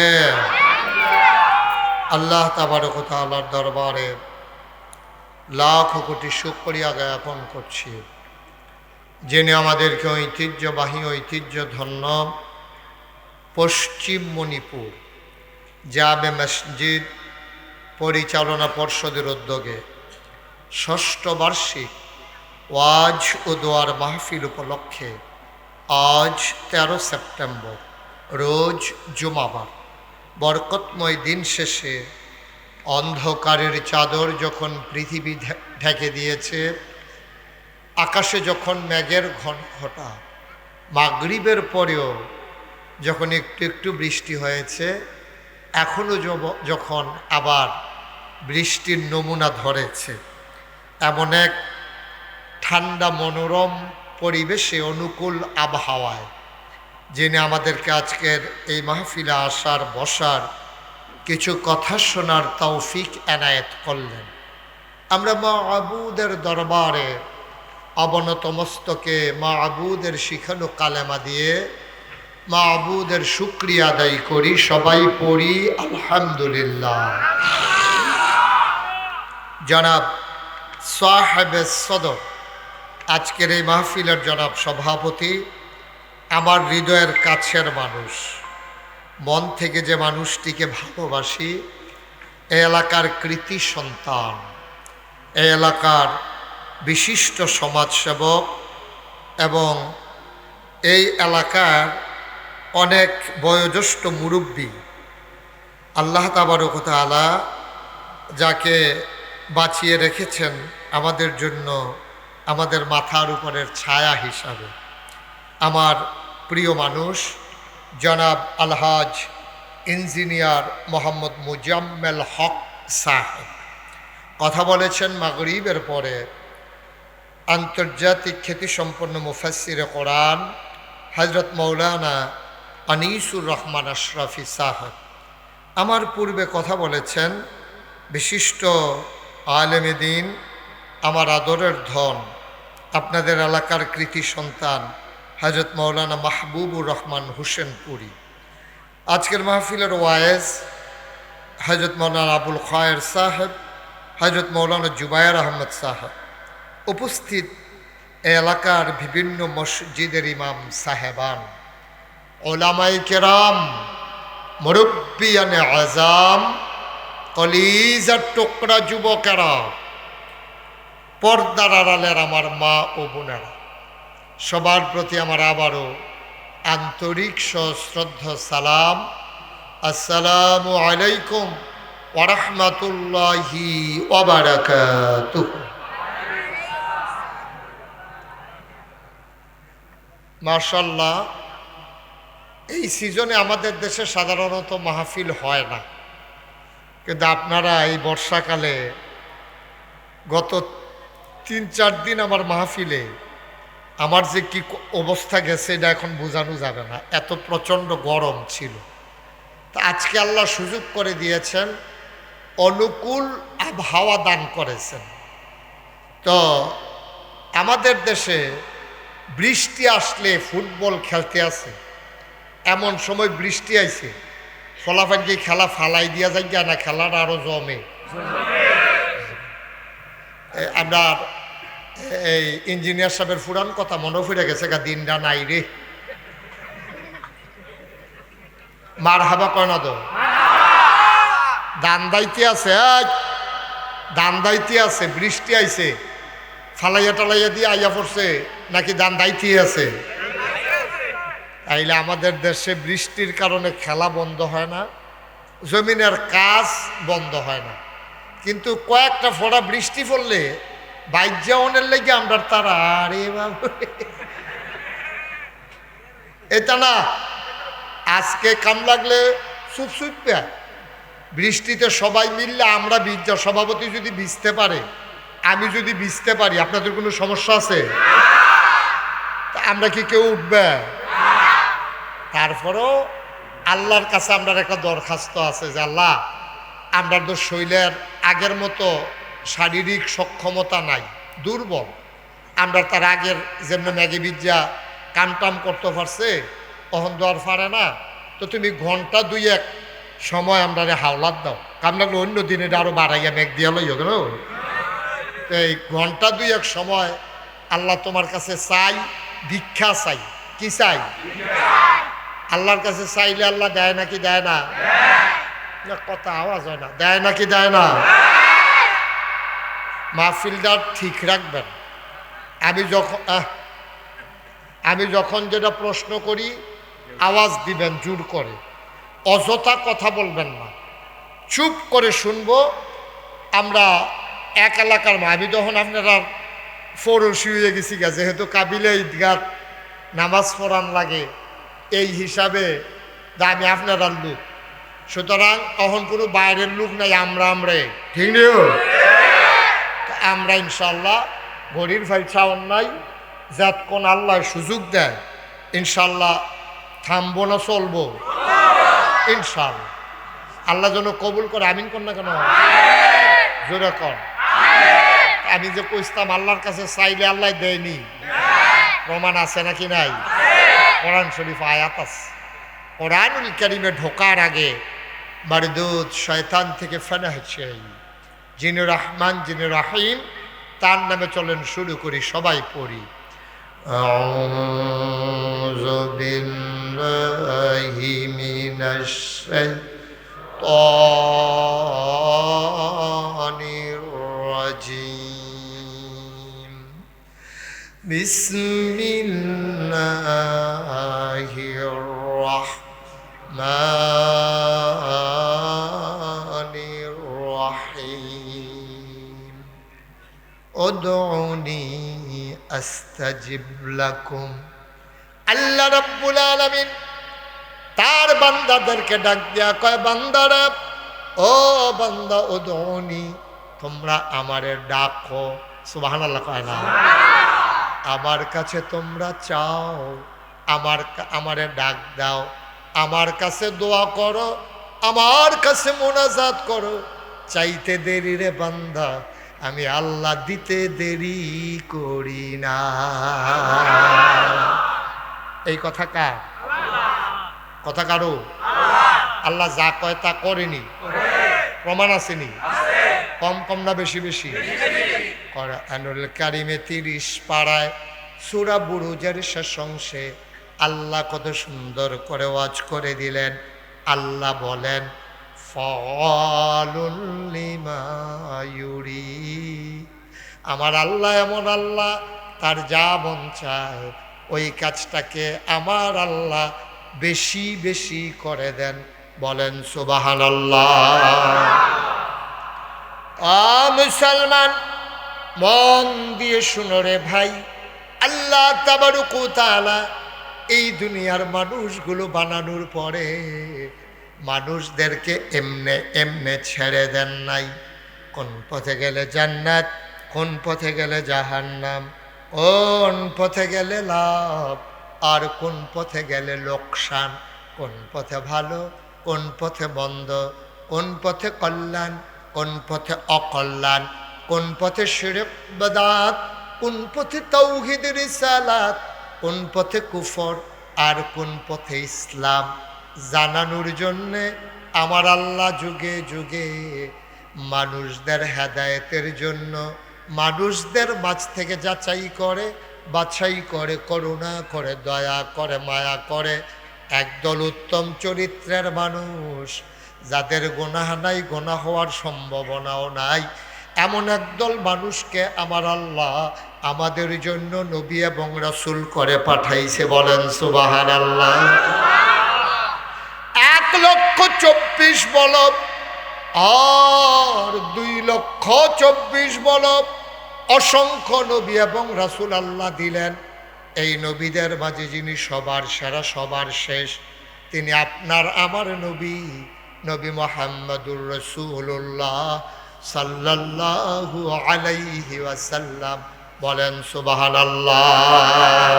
আল্লাহ তাবারক ওয়া তাআলার দরবারে লাখ কোটি শুকরিয়া জ্ঞাপন করছি, যিনি আমাদেরকে ঐতিহ্যবাহী ঐতিহ্যধন্য পশ্চিম মণিপুর জামে মসজিদ পরিচালনা পর্ষদের উদ্যোগে ষষ্ঠ বার্ষিক ওয়াজ ও দোয়ার মাহফিল উপলক্ষে আজ 13 সেপ্টেম্বর রোজ জুমাবার বরকতময় দিন শেষে অন্ধকারের চাদর যখন পৃথিবী ঢেকে দিয়েছে, আকাশে যখন মেঘের ঘটা, মাগরিবের পরেও যখন একটু একটু বৃষ্টি হয়েছে, এখনও যখন আবার বৃষ্টির নমুনা ধরেছে, এমন এক ঠান্ডা মনোরম পরিবেশে অনুকূল আবহাওয়ায় যিনি আমাদেরকে আজকের এই মাহফিলে আসার বসার কিছু কথা শোনার তৌফিক এনায়েত করলেন, আমরা মা'বুদের দরবারে অবনত মস্তকে মা'বুদের শিখানো কালেমা দিয়ে মা'বুদের শুকরিয়া আদায় করি। সবাই পড়ি আলহামদুলিল্লাহ। জনাব সাহেবে সদর, আজকের এই মাহফিলের জনাব সভাপতি, আমার হৃদয়ের কাছের মানুষ, মন থেকে যে মানুষটিকে ভালোবাসি, এই এলাকার কৃতি সন্তান, এই এলাকার বিশিষ্ট সমাজসেবক এবং এই এলাকার অনেক বয়োজ্যেষ্ঠ মুরব্বী, আল্লাহ তাবারক ওয়া তাআলা যাকে বাঁচিয়ে রেখেছেন আমাদের জন্য, আমাদের মাথার উপরের ছায়া হিসাবে, আমার প্রিয় মানুষ জনাব আলহাজ ইঞ্জিনিয়ার মোহাম্মদ মুজাম্মেল হক সাহেব কথা বলেছেন মাগরিবের পরে। আন্তর্জাতিক খ্যাতিসম্পন্ন মুফাসসিরে কোরআন হযরত মাওলানা আনিসুর রহমান আশরাফি সাহেব আমার পূর্বে কথা বলেছেন। বিশিষ্ট আলেমে দ্বীন, আমার আদরের ধন, আপনাদের এলাকার কৃতি সন্তান হযরত মাওলানা মাহবুবুর রহমান হোসেনপুরি। আজকের মাহফিলের ওয়ায়েজ হযরত মাওলানা আবুল খায়ের সাহেব, হযরত মাওলানা জুবায়ের আহমদ সাহেব। উপস্থিত এলাকার বিভিন্ন মসজিদের ইমাম সাহেবান, ওলামায়ে কেরাম, মুরব্বিয়ানে আযাম, কলিজার টুকরা যুবকেরা, পর্দার আড়ালের আমার মা ও বোনেরা, সবার প্রতি আমার আবারও আন্তরিক সশ্রদ্ধ সালাম। আসসালামু আলাইকুম ওয়া রাহমাতুল্লাহি ওয়া বারাকাতুহু। মাশাআল্লাহ, এই সিজনে আমাদের দেশে সাধারণত মাহফিল হয় না, কিন্তু আপনারা এই বর্ষাকালে গত 3-4 দিন আমার মাহফিলে আমার যে কি অবস্থা গেছে এটা এখন বোঝানো যাবে না, এত প্রচণ্ড গরম ছিল। তা আজকে আল্লাহ সুযোগ করে দিয়েছেন, অনুকূল আবহাওয়া দান করেছেন। তো আমাদের দেশে বৃষ্টি আসলে ফুটবল খেলতে আসে, এমন সময় বৃষ্টি আইছে, ফলাফল কি খেলা ফালাই দিয়া যায় না, খেলাটা আরো জমে। আমরা এই ইঞ্জিনিয়ার সাহেবের ফুরান কথা মনে পড়ে গেছে, দিনটা নাই রে, মার হাবা কয় না তো, ধান দাইতে আছে, ধান দাইতে আছে, বৃষ্টি আইছে, ফালাইয়া টালাইয়া দিয়ে আইয়া পড়ছে নাকি ধান দাইতে আছে? তাইলে আমাদের দেশে বৃষ্টির কারণে খেলা বন্ধ হয় না, জমিনের কাজ বন্ধ হয় না, কিন্তু কয়েকটা ফোঁটা বৃষ্টি পড়লে বাইজাওনের লেগে আমরা তারা আরে বাবু এটা না, আজকে কাম লাগলে চুপ চুপে বৃষ্টিতে সবাই মিললে আমরা ভিজা, সভাপতি যদি ভিজতে পারে, আমি যদি ভিজতে পারি, আপনাদের কোনো সমস্যা আছে? আমরা কি কেউ উঠবে? তারপরও আল্লাহর কাছে আমরা একটা দরখাস্ত আছে যে আল্লাহ, আমরা তো শরীরের আগের মতো শারীরিক সক্ষমতা নাই, দুর্বল, আমরা তার আগের যেমন ম্যাগি বিজ্জা কামটাম করতে পারছে তখন তো আর পারে না, তো তুমি ঘন্টা 2-1 সময় আমরা হাওলাত দাও, কাম লাগলো অন্য দিনে আরো বাড়াইয়া মেঘ দিয়া লইও গেল। এই ঘন্টা 2-1 সময় আল্লাহ তোমার কাছে চাই, ভিক্ষা চাই। কি চাই? আল্লাহর কাছে চাইলে আল্লাহ দেয় নাকি দেয় না? কথা আওয়াজ হয় না, দেয় নাকি দেয় না? মাহফিলটা ঠিক রাখবেন। আমি যখন যেটা প্রশ্ন করি আওয়াজ দিবেন জোর করে, অযথা কথা বলবেন না, চুপ করে শুনবো। আমরা এক এলাকার আমি যখন আপনারা ফরসি হয়ে গেছি গা, যেহেতু কাবিলে ঈদগাহ নামাজ পড়ান লাগে, এই হিসাবে আমি আপনারা লোক, সুতরাং তখন কোনো বাইরের লোক নাই, আমরাই ঠিক নেই। আমরা ইনশাল্লাহ ঘড়ির ভাই চাওন নাই, যাত কোন আল্লাহ সুযোগ দেয় ইনশাল্লাহ থামবো না, চলবো ইনশাল্লাহ। আল্লাহ যেন কবুল করে, আমিন কর না কেন, জোরে কর। আমি যে কইতাম আল্লাহর কাছে চাইলে আল্লাহ দেয়নি, প্রমাণ আছে নাকি নাই? কোরআন শরীফ আয়াত আছে। কোরআনুল কারীমে ঢোকার আগে মারদুদ শয়তান থেকে ফানাহ চাই, যিনি রহমান যিনি রহিম, তার নামে চলেন শুরু করি, সবাই পড়ি। আউযু বিল্লাহি মিনাশ শাইতানির রাজিম। বিসমিল্লাহির রাহমানির রাহিম। উদউনি আস্তাজিব লাকুম। আল্লাহ রাব্বুল আলামিন তার বান্দাদেরকে ডাক দিয়া কয়, বান্দারা, ও বান্দা, উদউনি, তোমরা আমারে ডাকো। সুবহানাল্লাহ কয় না? আমার কাছে তোমরা চাও, আমারে ডাক দাও, আমার কাছে দোয়া করো, আমার কাছে মোনাজাত করো। চাইতে দেরি রে বান্দা, আমি আল্লাহ দিতে দেরি করি না। এই কথা কার? কথা কারো? আল্লাহ যা কয় তা করেনি, প্রমাণ আসেনি? কম কম না বেশি বেশি? কোরআনুল কারিমে 30 পারায় সূরা বুরুজের শেষ অংশে আল্লাহ কত সুন্দর করে ওয়াজ করে দিলেন। আল্লাহ বলেন, ফাআলুল লিমা ইউরিদ। আমার আল্লাহ এমন আল্লাহ, তার যা মন চায় ওই কাজটাকে আমার আল্লাহ বেশি বেশি করে দেন। বলেন সুবহানাল্লাহ। মুসলমান, মন দিয়ে শুনো রে ভাই, আল্লাহ তাবারক ওয়া তাআলা এই দুনিয়ার মানুষগুলো বানানোর পরে মানুষদেরকে এমনে এমনে ছেড়ে দেন নাই। কোন পথে গেলে জান্নাত, কোন পথে গেলে জাহান্নাম, কোন পথে গেলে লাভ আর কোন পথে গেলে লোকসান, কোন পথে ভালো, কোন পথে মন্দ, কোন পথে কল্যাণ, কোন পথে অকল্যাণ, কোন পথে শিরক বিদআত, কোন পথে তাওহীদ রিসালাত, কোন পথে কুফর আর কোন পথে ইসলাম জানানোর জন্যে আমার আল্লাহ যুগে যুগে মানুষদের হেদায়েতের জন্য মানুষদের মাঝ থেকে যাচাই করে, বাছাই করে, করুণা করে, দয়া করে, মায়া করে একদল উত্তম চরিত্রের মানুষ, যাদের গুনাহ নাই, গুনাহ হওয়ার সম্ভাবনাও নাই, এমন একদল মানুষকে আমার আল্লাহ আমাদের জন্য নবী এবং রাসূল করে পাঠাইছে। বলেন সুবহানাল্লাহ। 1,24,000 বলব আর 2,24,000 বলব অসংখ্য নবী এবং রাসূল আল্লাহ দিলেন। এই নবীদের মাঝে যিনি সবার সেরা, সবার শেষ, তিনি আপনার আমার নবী, নবী মুহাম্মদুর রাসূলুল্লাহ সাল্লাল্লাহু আলাইহি ওয়াসাল্লাম। বলেন সুবহানাল্লাহ।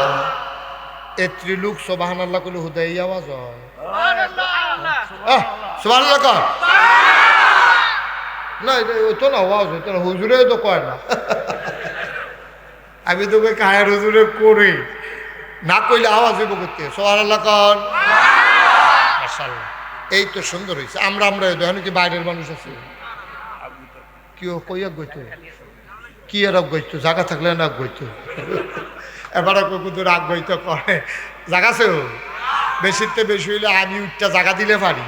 এত্রি লোক সুবহানাল্লাহ কইলে হুদাই আওয়াজ হয়। সুবহানাল্লাহ কর না, ওই তো না আওয়াজ হইতো না, হুজুরে তো কয় না। আমি তোকে কায়ের হুজুরে করি না, কইলে আওয়াজ হইব করতে। সুবহানাল্লাহ কর। মাশাআল্লাহ, এই তো সুন্দর হয়েছে। আমরা দেখেন কি বাইরের মানুষ আছে, কেউ কইয়া গইতো, কি আর গইতো, জায়গা থাকলে না গইতো। এবারে কুকুর রাগ গইতো করে, জায়গা আছে বেশিতে বেশি হইলে আমি উঠটা জায়গা দিলে পারি।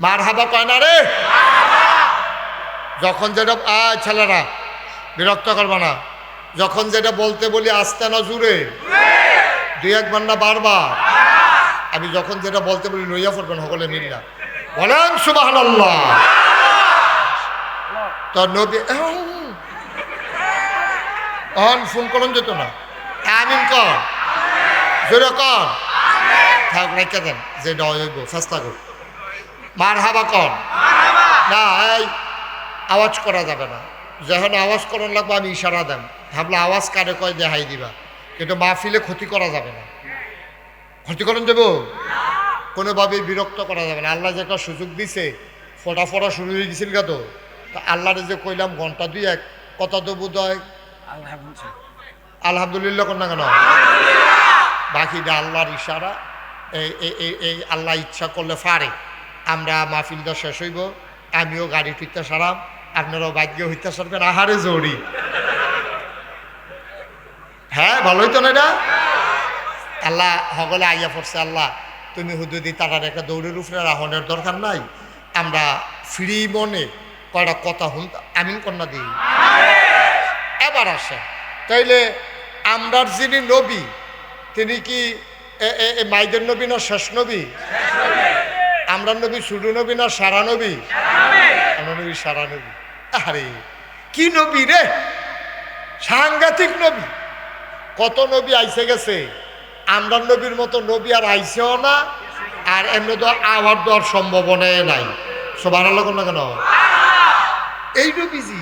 মারহাবা কয় না রে। যখন যেটা ছেলেরা বিরক্ত করবা না, যখন যেটা বলতে বলি আস্তে না জুড়ে, 2-1 না বারবার। আমি যখন যেটা বলতে বলি লইয়া পড়বেন সকলে মিল্লা। বলেন সুবহানাল্লাহ। তো নবী ফোন করুন যেত না, আমিন কর, জোরে কর, থাক রেখে দেন, যে ডয়ব চেষ্টা কর, মারহাবা কর না। এই আওয়াজ করা যাবে না, যখন আওয়াজ করার লাগবে আমি ইশারা দেন, ভাবলে আওয়াজ কারে কয় দেখাই দিবা, কিন্তু মাহফিলে ক্ষতি করা যাবে না। ক্ষতি করেন যাব কোনোভাবেই বিরক্ত করা যাবে না। আল্লাহ যে একটা সুযোগ দিছে, ফটা শুরু হয়ে গেছিল গা, তো আল্লাহরে যে কইলাম ঘন্টা 2-1 কত তো বোধ হয় আলহামদুলিল্লাহ কর না কেন, বাকিটা আল্লাহর ইশারা। এই আল্লাহ ইচ্ছা করলে পারে, আমরা মাহফিলটা শেষ হইব, আমিও গাড়ি টুইতে সারাম, আপনারাও বাইক হইতে সারবেন। আহারে জড়ি, হ্যাঁ ভালো হইতো না এটা? আল্লাহ হগলে আইয়া পড়ছে, আল্লাহ তুমি হুদুদি তারার একটা দৌড়ের উপরে রাহনের দরকার নাই, আমরা ফ্রি মনে কয়টা কথা হুন আমিন কন্যা দিই। এবার আসেন, তাইলে আমরার যিনি নবী তিনি কি মাইদের নবী না শেষ নবী? আমরা নবী শুরু নবী না সারা নবী? আমরা নবী সারা নবী। আরে কি নবী রে, সাংঘাতিক নবী। কত নবী আইসে গেছে, আমরার নবীর মতো নবী আর আইসেও না, আর এমনি তো আবার দেওয়ার সম্ভাবনাই নাই। সুবহানাল্লাহ না কেন? এই নবীজি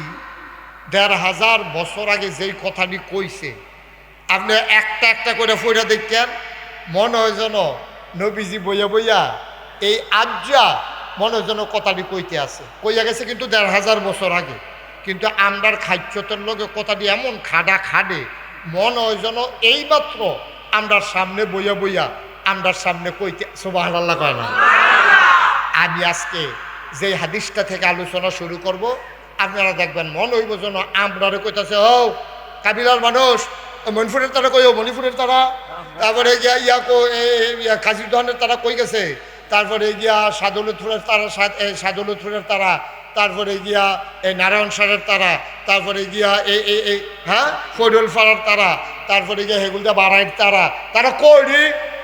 ১৫০০ বছর আগে যেই কথাটি কইছে, আপনি একটা একটা করে পড়া দেখতেন, মনে হয় যেন নবীজি বইয়া বইয়া এই আজ্জা মনে হয় যেন কথাটি কইতে আছে, কইয়া গেছে কিন্তু ১৫০০ বছর আগে। কিন্তু আমরার খাদ্যতের লগে কথাটি এমন খাডা খাডে, মনে হয় যেন এইমাত্র আমরার সামনে বইয়া বইয়া আমরার সামনে কইতে। সুবহানাল্লাহ কয় না? আমি আজকে যে হাদিসটা থেকে আলোচনা শুরু করব, আপনারা দেখবেন মনে হইব যেন আমরারে কইতাছে, ও কাবিলার মানুষ, মণিপুরের তারা কই, মণিপুরের তারা, তারপরে গিয়া ইয়া কাজী দোহানের তারা কই গেছে, তারপরে গিয়া সাদৌলতপুরের তারা, সাদৌলতপুরের তারা, তারপরে গিয়া এই নারায়ণ সারের তারা, তারপরে গিয়া এই হ্যাঁ ফৈরুল ফাড়ার তারা, তারপরে গিয়া হেগুলদা বাড়াইয়ের তারা, তারা কই।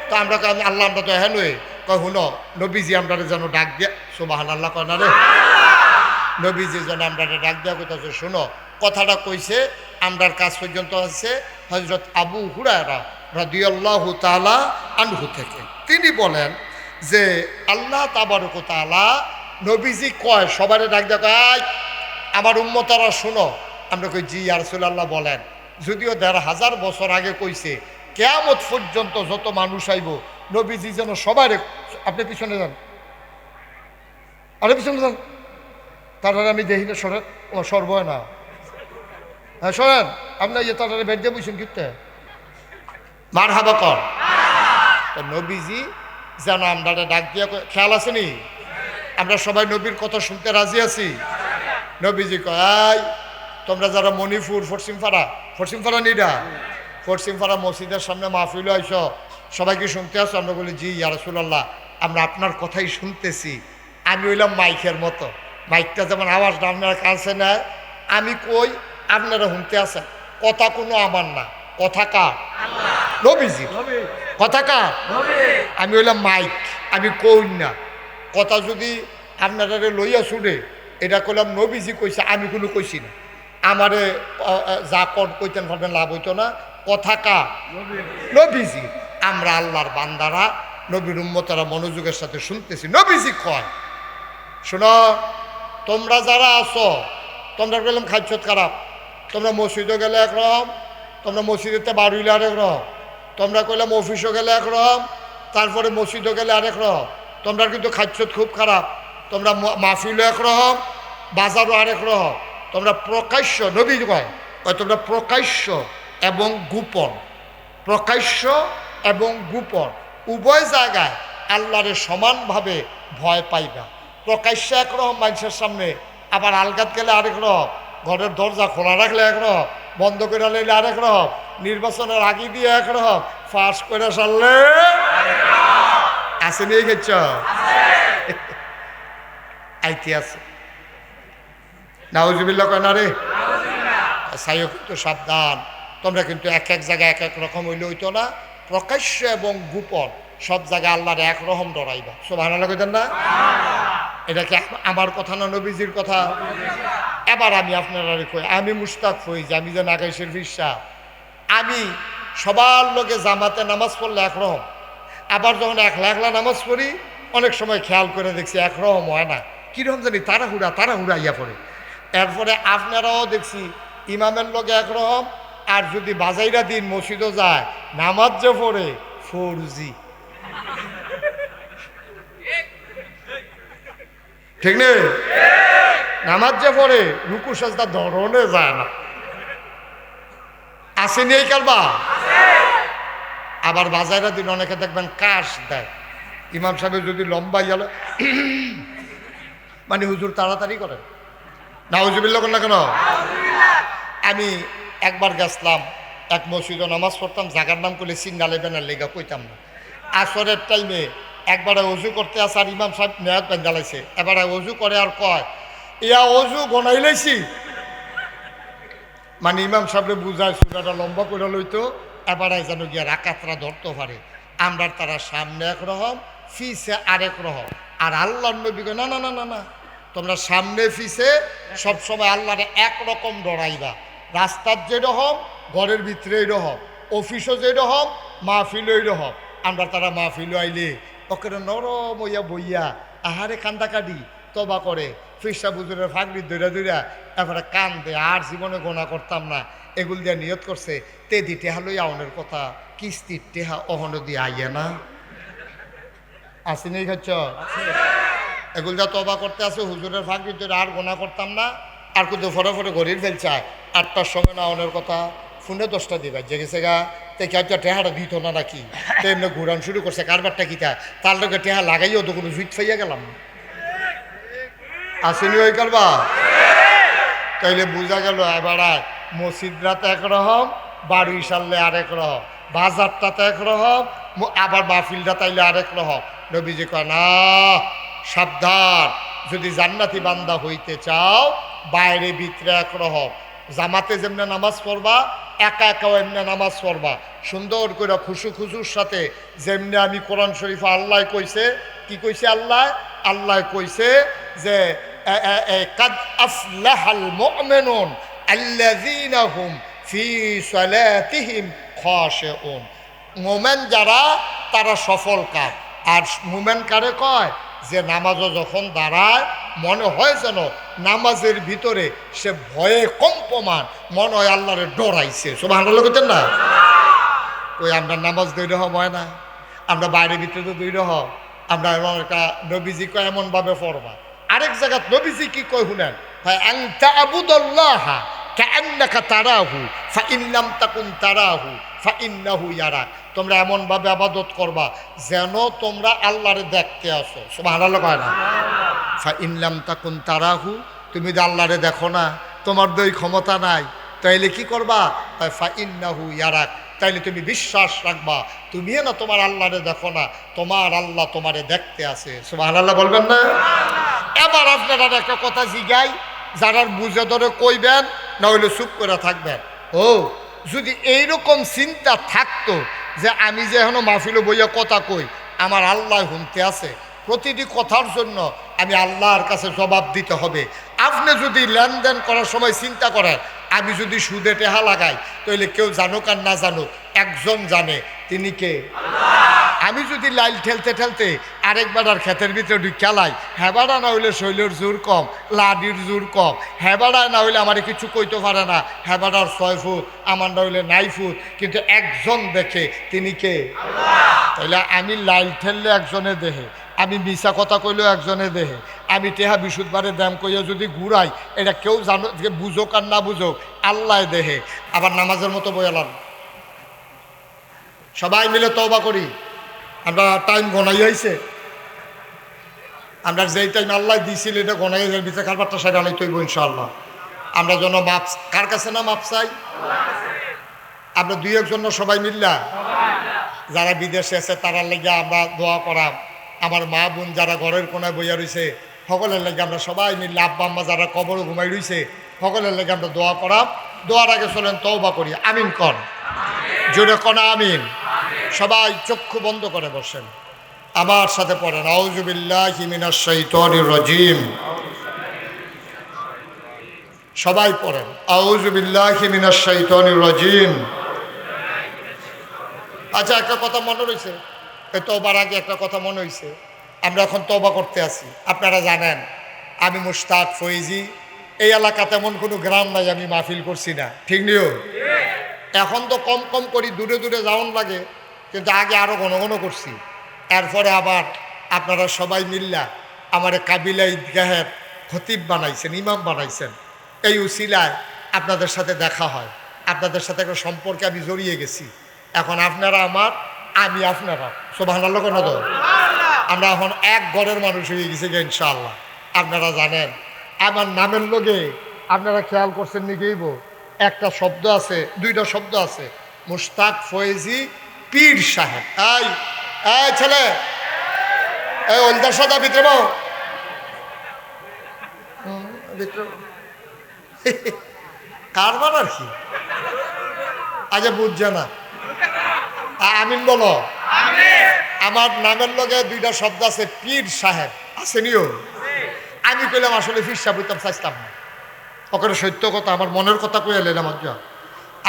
তো আমরা আল্লাহ আমরা তো হ্যাঁ নই কয়, শুনো নবীজি আমরা যেন ডাক দিয়া। সুবহানাল্লাহ কয় না রে? নবীজি যেন আমরা ডাক দেওয়া কইতাছে, শোনো কথাটা কইছে আমরার কাছ পর্যন্ত আছে হযরত আবু হুরায়রা রাদিয়াল্লাহু তাআলা আনহু থেকে। তিনি বলেন যে আল্লাহ তাবারক ওয়া তাআলা নবীজি কয় সবারে ডাক দেওয়া কয়, আমার উম্মতারা শোনো। আমরা কই জি ইয়া রাসূলুল্লাহ বলেন। যদিও ১৫০০ বছর আগে কইছে, কিয়ামত পর্যন্ত যত মানুষ আইব নবীজি যেন সবাই। আপনি পিছনে যান, আরে পিছনে যান, তারা আমি দেখি না সরেন। ও সরব না, হ্যাঁ সরেন। আপনার ইয়ে তারা বেড দিয়ে বুঝছেন কিনতে মার হাবা কর। নবীজি যেন আমরা ডাক দিয়া, খেয়াল আছে নি? আমরা সবাই নবীর কথা শুনতে রাজি আছি। নবীজি কয়, তোমরা যারা মণিপুর পশ্চিমপাড়া নিডা পশ্চিমপাড়া মসজিদের সামনে মাহফিল আইস, সবাই কি শুনতে আসো? আমরা বলি জি ইয়া রাসূলুল্লাহ, আমরা আপনার কথাই শুনতেছি। আমি হইলাম মাইকের মতো, মাইকটা যেমন আওয়াজটা আপনারা কাছে নেয়, আমি কই আপনারা শুনতে আসেন। কথা কোনো আমার না, কথা কার? নবীজি। কথা কার? আমি হইলাম মাইক, আমি কই না। কথা যদি আপনারা লইয়া শুনে, এটা কইলাম নবীজি কইছে, আমি কোনো কইছি না। আমারে যা কর কইতেন ভাববেন লাভ হইতো না। কথা কার? নবীজি। আমরা আল্লাহর বান্দারা, নবীর উম্মতেরা মনোযোগের সাথে শুনতেছি। নবীজি কয়, শোনো তোমরা যারা আছো, তোমরা বললাম খাদ্যত খারাপ, তোমরা মসজিদে গেলে একরকম, তোমরা মসজিদেতে বাড়িলে আরেক রকম, তোমরা কইলাম অফিসও গেলে একরকম, তারপরে মসজিদও গেলে আরেক রকম। তোমরা কিন্তু খাদ্যত খুব খারাপ। তোমরা মাহফিলও একরকম, বাজারও আরেক রকম। তোমরা প্রকাশ্য, নবী কয় তোমরা প্রকাশ্য এবং গোপন, প্রকাশ্য এবং গোপন উভয় জায়গায় আল্লাহরে সমানভাবে ভয় পাইবা। প্রকাশ্য একরকম মানুষের সামনে, আবার আলগাত গেলে আরেক রকম, ঘরের দরজা খোলা রাখলে একরকম, বন্ধ করে নিলে আরেক রকম, নির্বাচনের আগে দিয়ে একরকম, ফাঁস করে সারলে আছে নিয়ে গেছ আইতে আছে। নাউজুবিল্লাহ কয় না রে? সাইও কিন্তু সাবধান, তোমরা কিন্তু এক এক জায়গায় এক এক রকম হইলে হইতো না। প্রকাশ্য এবং গোপন সব জায়গায় আল্লাহর একরকম ডরাইবা। সুবহানাল্লাহ কইতেন না? এটা কি আমার কথা না নবীজির কথা? এবার আমি আপনারা কই, আমি মুশতাক হই যে আমি যে নাগাইশের ফিরসা, আমি সবার লোকে জামাতে নামাজ পড়লে একরকম, আবার যখন একলা একলা নামাজ পড়ি অনেক সময় খেয়াল করে দেখছি একরকম হয় না, কীরকম জানি তাড়াহুড়া ইয়া পড়ে। এরপরে আপনারাও দেখছি ইমামের লোকে একরকম, আর যদি বাজাইরা দিন মসজিদও যায় নামাজ যে পড়ে ফরজি। ঠিক নেই? নামাজ যে পড়ে রুকু সাজদা ধরনে যায় না। আসেনি এই কারবা? আবার বাজাইরা দিন অনেকে দেখবেন কাশ দেয়, ইমাম সাহেব যদি লম্বা গেল মানে হুজুর তাড়াতাড়ি করেন না, হুজুবিল্লাহ করেন না কেন? আমি একবার গেছিলাম এক মসজিদে নামাজ পড়তাম, জাগার নাম করলে সিঙ্গালে বেনার লেগা কইতাম না। আসরের টাইমে একবারে অজু করতে আসে আর ইমাম সাহেব নেয়াত বেঞ্জালাইছে, এবারে অজু করে আর কয় ইয়া অজু গনাই লাইছি, মানে ইমাম সাহেবরে বুঝায় সুরাটা লম্বা করে লইতো, এবারে যেন গিয়া রাকাতরা ধরতে পারে। আমরা তারা সামনে একরকম ফিসে আরেক রকম, আর আল্লাহর নবী কয় না না না না না, তোমরা সামনে ফিসে সবসময় আল্লাহরে একরকম ডরাইবা। রাস্তার যেরকম, ঘরের ভিতরে এইরকম, অফিসও যেরকম, মাহফিলও এইরকম। আমরা তারা মাহফিলও আইলে ওকে নরম হইয়া বইয়া আহারে কান্দাকাটি তবা করে, ফিসা বুজুরের ফাগড়ি দৈরা দৈরা এবারে কান দে, আর জীবনে গোনা করতাম না। এগুল দিয়ে নিয়ত করছে তেদি টেহা লইয়া অনের কথা, কিস্তির টেহা অহন দিয়ে আইয়ে না আসিনি খাচ্ছ, এগুল যা তবা করতে আছে হুজুরের ফাঁকি ধরে আর গোনা করতাম না। আর কিন্তু ফরে ফরে ঘড়ির ফেল চায় 8টার সময় না অনের কথা, ফোনে 10টা দিবা জেগেছে গা, তে কেউ টেহাটা দিত না নাকি, তো এমনি ঘুরান শুরু করছে কারবারটা কিতা, তার লোকে টেহা লাগাইও তো কোনো জুইট ফাইয়া গেলাম আসেনি ওই কারবা। তাইলে বোঝা গেল এবার মসজিদরাতে একরকম, বাড়ি সারলে আরেক রকম, বাজারটাতে একরকম, আবার মাহফিলটা তাইলে আরেক রকম। নবীজি কয় না, সাবধান, যদি জান্নাতি বান্দা হইতে চাও বাইরে ভিতরে একরকম, জামাতে যেমনি নামাজ পড়বা একা একাও এমনি নামাজ পড়বা, সুন্দর করে খুশু খুশুর সাথে। যেমনি আমি কোরআন শরীফে আল্লাহ কইছে, কি কইছে আল্লাহ? আল্লাহ কইছে যে কাদ আফলাহাল মুমিনুন আল্লাযীনা হুম ফি সালাতিহিম খাশিউন। মোমেন যারা তারা সফল কাজ। আর মোমেন কারে কয়? যে নামাজও যখন দাঁড়ায় মনে হয় যেন নামাজের ভিতরে সে ভয়ে কম্পমান, মনে হয় আল্লাহরে ডরাইছে। সুবহানাল্লাহ বলতেন না? ওই আমরা নামাজ দুই রকম হয় না, আমরা বাইরের ভিতরে তো দুই রকম। আমরা এমন একটা নবীজি কয় এমনভাবে পড়বা, আরেক জায়গা নবীজি কি কয় শুনেন, আনতা আবুদুল্লাহা কাআন্নাকা তারাহু ফাইন লাম তাকুন তারাহু ফাইন্নাহু ইয়ারাক। তোমরা এমনভাবে ইবাদত করবা যেন তোমরা আল্লাহরে দেখতে আসো। সুবহানাল্লাহ কয় না? ফাইন লাম তাকুন তারাহু, তুমি যদি আল্লাহরে দেখো না, তোমার দই ক্ষমতা নাই, তাইলে কি করবা? ফাইন্নাহু ইয়ারাক, তাইলে তুমি বিশ্বাস রাখবা তুমিও না তোমার আল্লাহরে দেখো না, তোমার আল্লাহ তোমারে দেখতে আছে। সুবহানাল্লাহ বলবেন না? এবার আপনারা একটা কথা জিগাই, যারা বুঝে ধরে কইবেন, না হইলে চুপ করে থাকবেন। ও যদি এইরকম চিন্তা থাকতো যে আমি যে এখনো মাহফিলে বইয়া কথা কই, আমার আল্লাহ শুনতে আছে, প্রতিটি কথার জন্য আমি আল্লাহর কাছে জবাব দিতে হবে। আপনি যদি লেনদেন করার সময় চিন্তা করেন আমি যদি সুদে টেহা লাগাই, তাহলে কেউ জানুক আর না জানুক একজন জানে, তিনি কে? আমি যদি লাইল ঠেলতে ঠেলতে আরেকবার ক্ষেতের ভিতরে ঢুকালাই, হেবাড়া না হইলে শৈলের জোর কম, লাডির জোর কম, হেবাড়া না হইলে আমার কিছু কইতে পারে না, হেবাড়ার 6 ফুট, আমার না হইলে 9 ফুট, কিন্তু একজন দেখে, তিনি কে? তাইলে আমি লাইল ঠেললে একজনে দেহে, আমি মিশা কথা কইলেও একজনে দেহে, আমি টেহা বিশুদ্ধবারে দাম কইয়া যদি ঘুরাই, এটা কেউ জানো যে বুঝোক আর না বুঝোক আল্লাহ দেহে। আবার নামাজের মতো বইলাম, সবাই মিলে তওবা করি। আমরা টাইম গনাই হয়েছে, আমরা যেই টাইম আল্লাহ দিয়েছিল এটা গনাই যায়, বিচার কারবারটা সেটা নাই তৈব ইনশাআল্লাহ। আমরা যেন মাপ কার কাছে না মাপ চাই, আমরা দুই একজন সবাই মিললা যারা বিদেশে আছে তারার লেগে আমরা দোয়া করাম। আমার মা বোন যারা ঘরের কোনায় বইয়া রয়েছে সকলের লেগে আমরা সবাই মিললে, আব্বা আম্মা যারা কবরে ঘুমাই রয়েছে সকলের লেগে আমরা দোয়া করাম। দোয়ার আগে চলেন তওবা করি। আমিন কর, জোরে কনা আমিন। সবাই চক্ষু বন্ধ করে বসেন, আমার সাথে পড়েন আউযু বিল্লাহি মিনাশ শাইতানির রাজিম। সবাই পড়েন আউযু বিল্লাহি মিনাশ শাইতানির রাজিম। আচ্ছা, একটা কথা মনে রয়েছে, এই তওবার আগে একটা কথা মনে হয়েছে, আমরা এখন তওবা করতে আছি। আপনারা জানেন আমি মুশতাক ফয়েজি, এই এলাকাতে এমন কোনো গ্রাম নাই আমি মাহফিল করছি না, ঠিক নিও? এখন তো কম কম করি, দূরে দূরে যাওয়ান লাগে, কিন্তু আগে আরও ঘন ঘন করছি। এরপরে আবার আপনারা সবাই মিল্লা আমার কাবিলা ঈদগাহের খতিব বানাইছেন, ইমাম বানাইছেন। এই উসিলায় আপনাদের সাথে দেখা হয়, আপনাদের সাথে একটা সম্পর্কে আমি জড়িয়ে গেছি। এখন আপনারা আমার, আমি আপনারা। সুবহানাল্লাহ কেন তো? আমরা এখন এক ঘরের মানুষ হয়ে গেছি ইনশাআল্লাহ। আপনারা জানেন আমার নামের লগে আপনারা খেয়াল করছেন নিকেইব একটা শব্দ আছে, দুইটা শব্দ আছে, মুশতাক ফয়েজি পীর সাহেব। এই এই ছেলে, এই ওলদার সাদা ভিতরে কারবার আর কি আজ বুঝছে না। আমিন বলো। আমার নামের লগে দুইটা শব্দ আছে, পীর সাহেব আসেনিও। আমি কইলাম আসলে পীর সাহেব হইতাম চাইতাম না, ওখানে সত্য কথা আমার মনের কথা কইয়া লেলাম।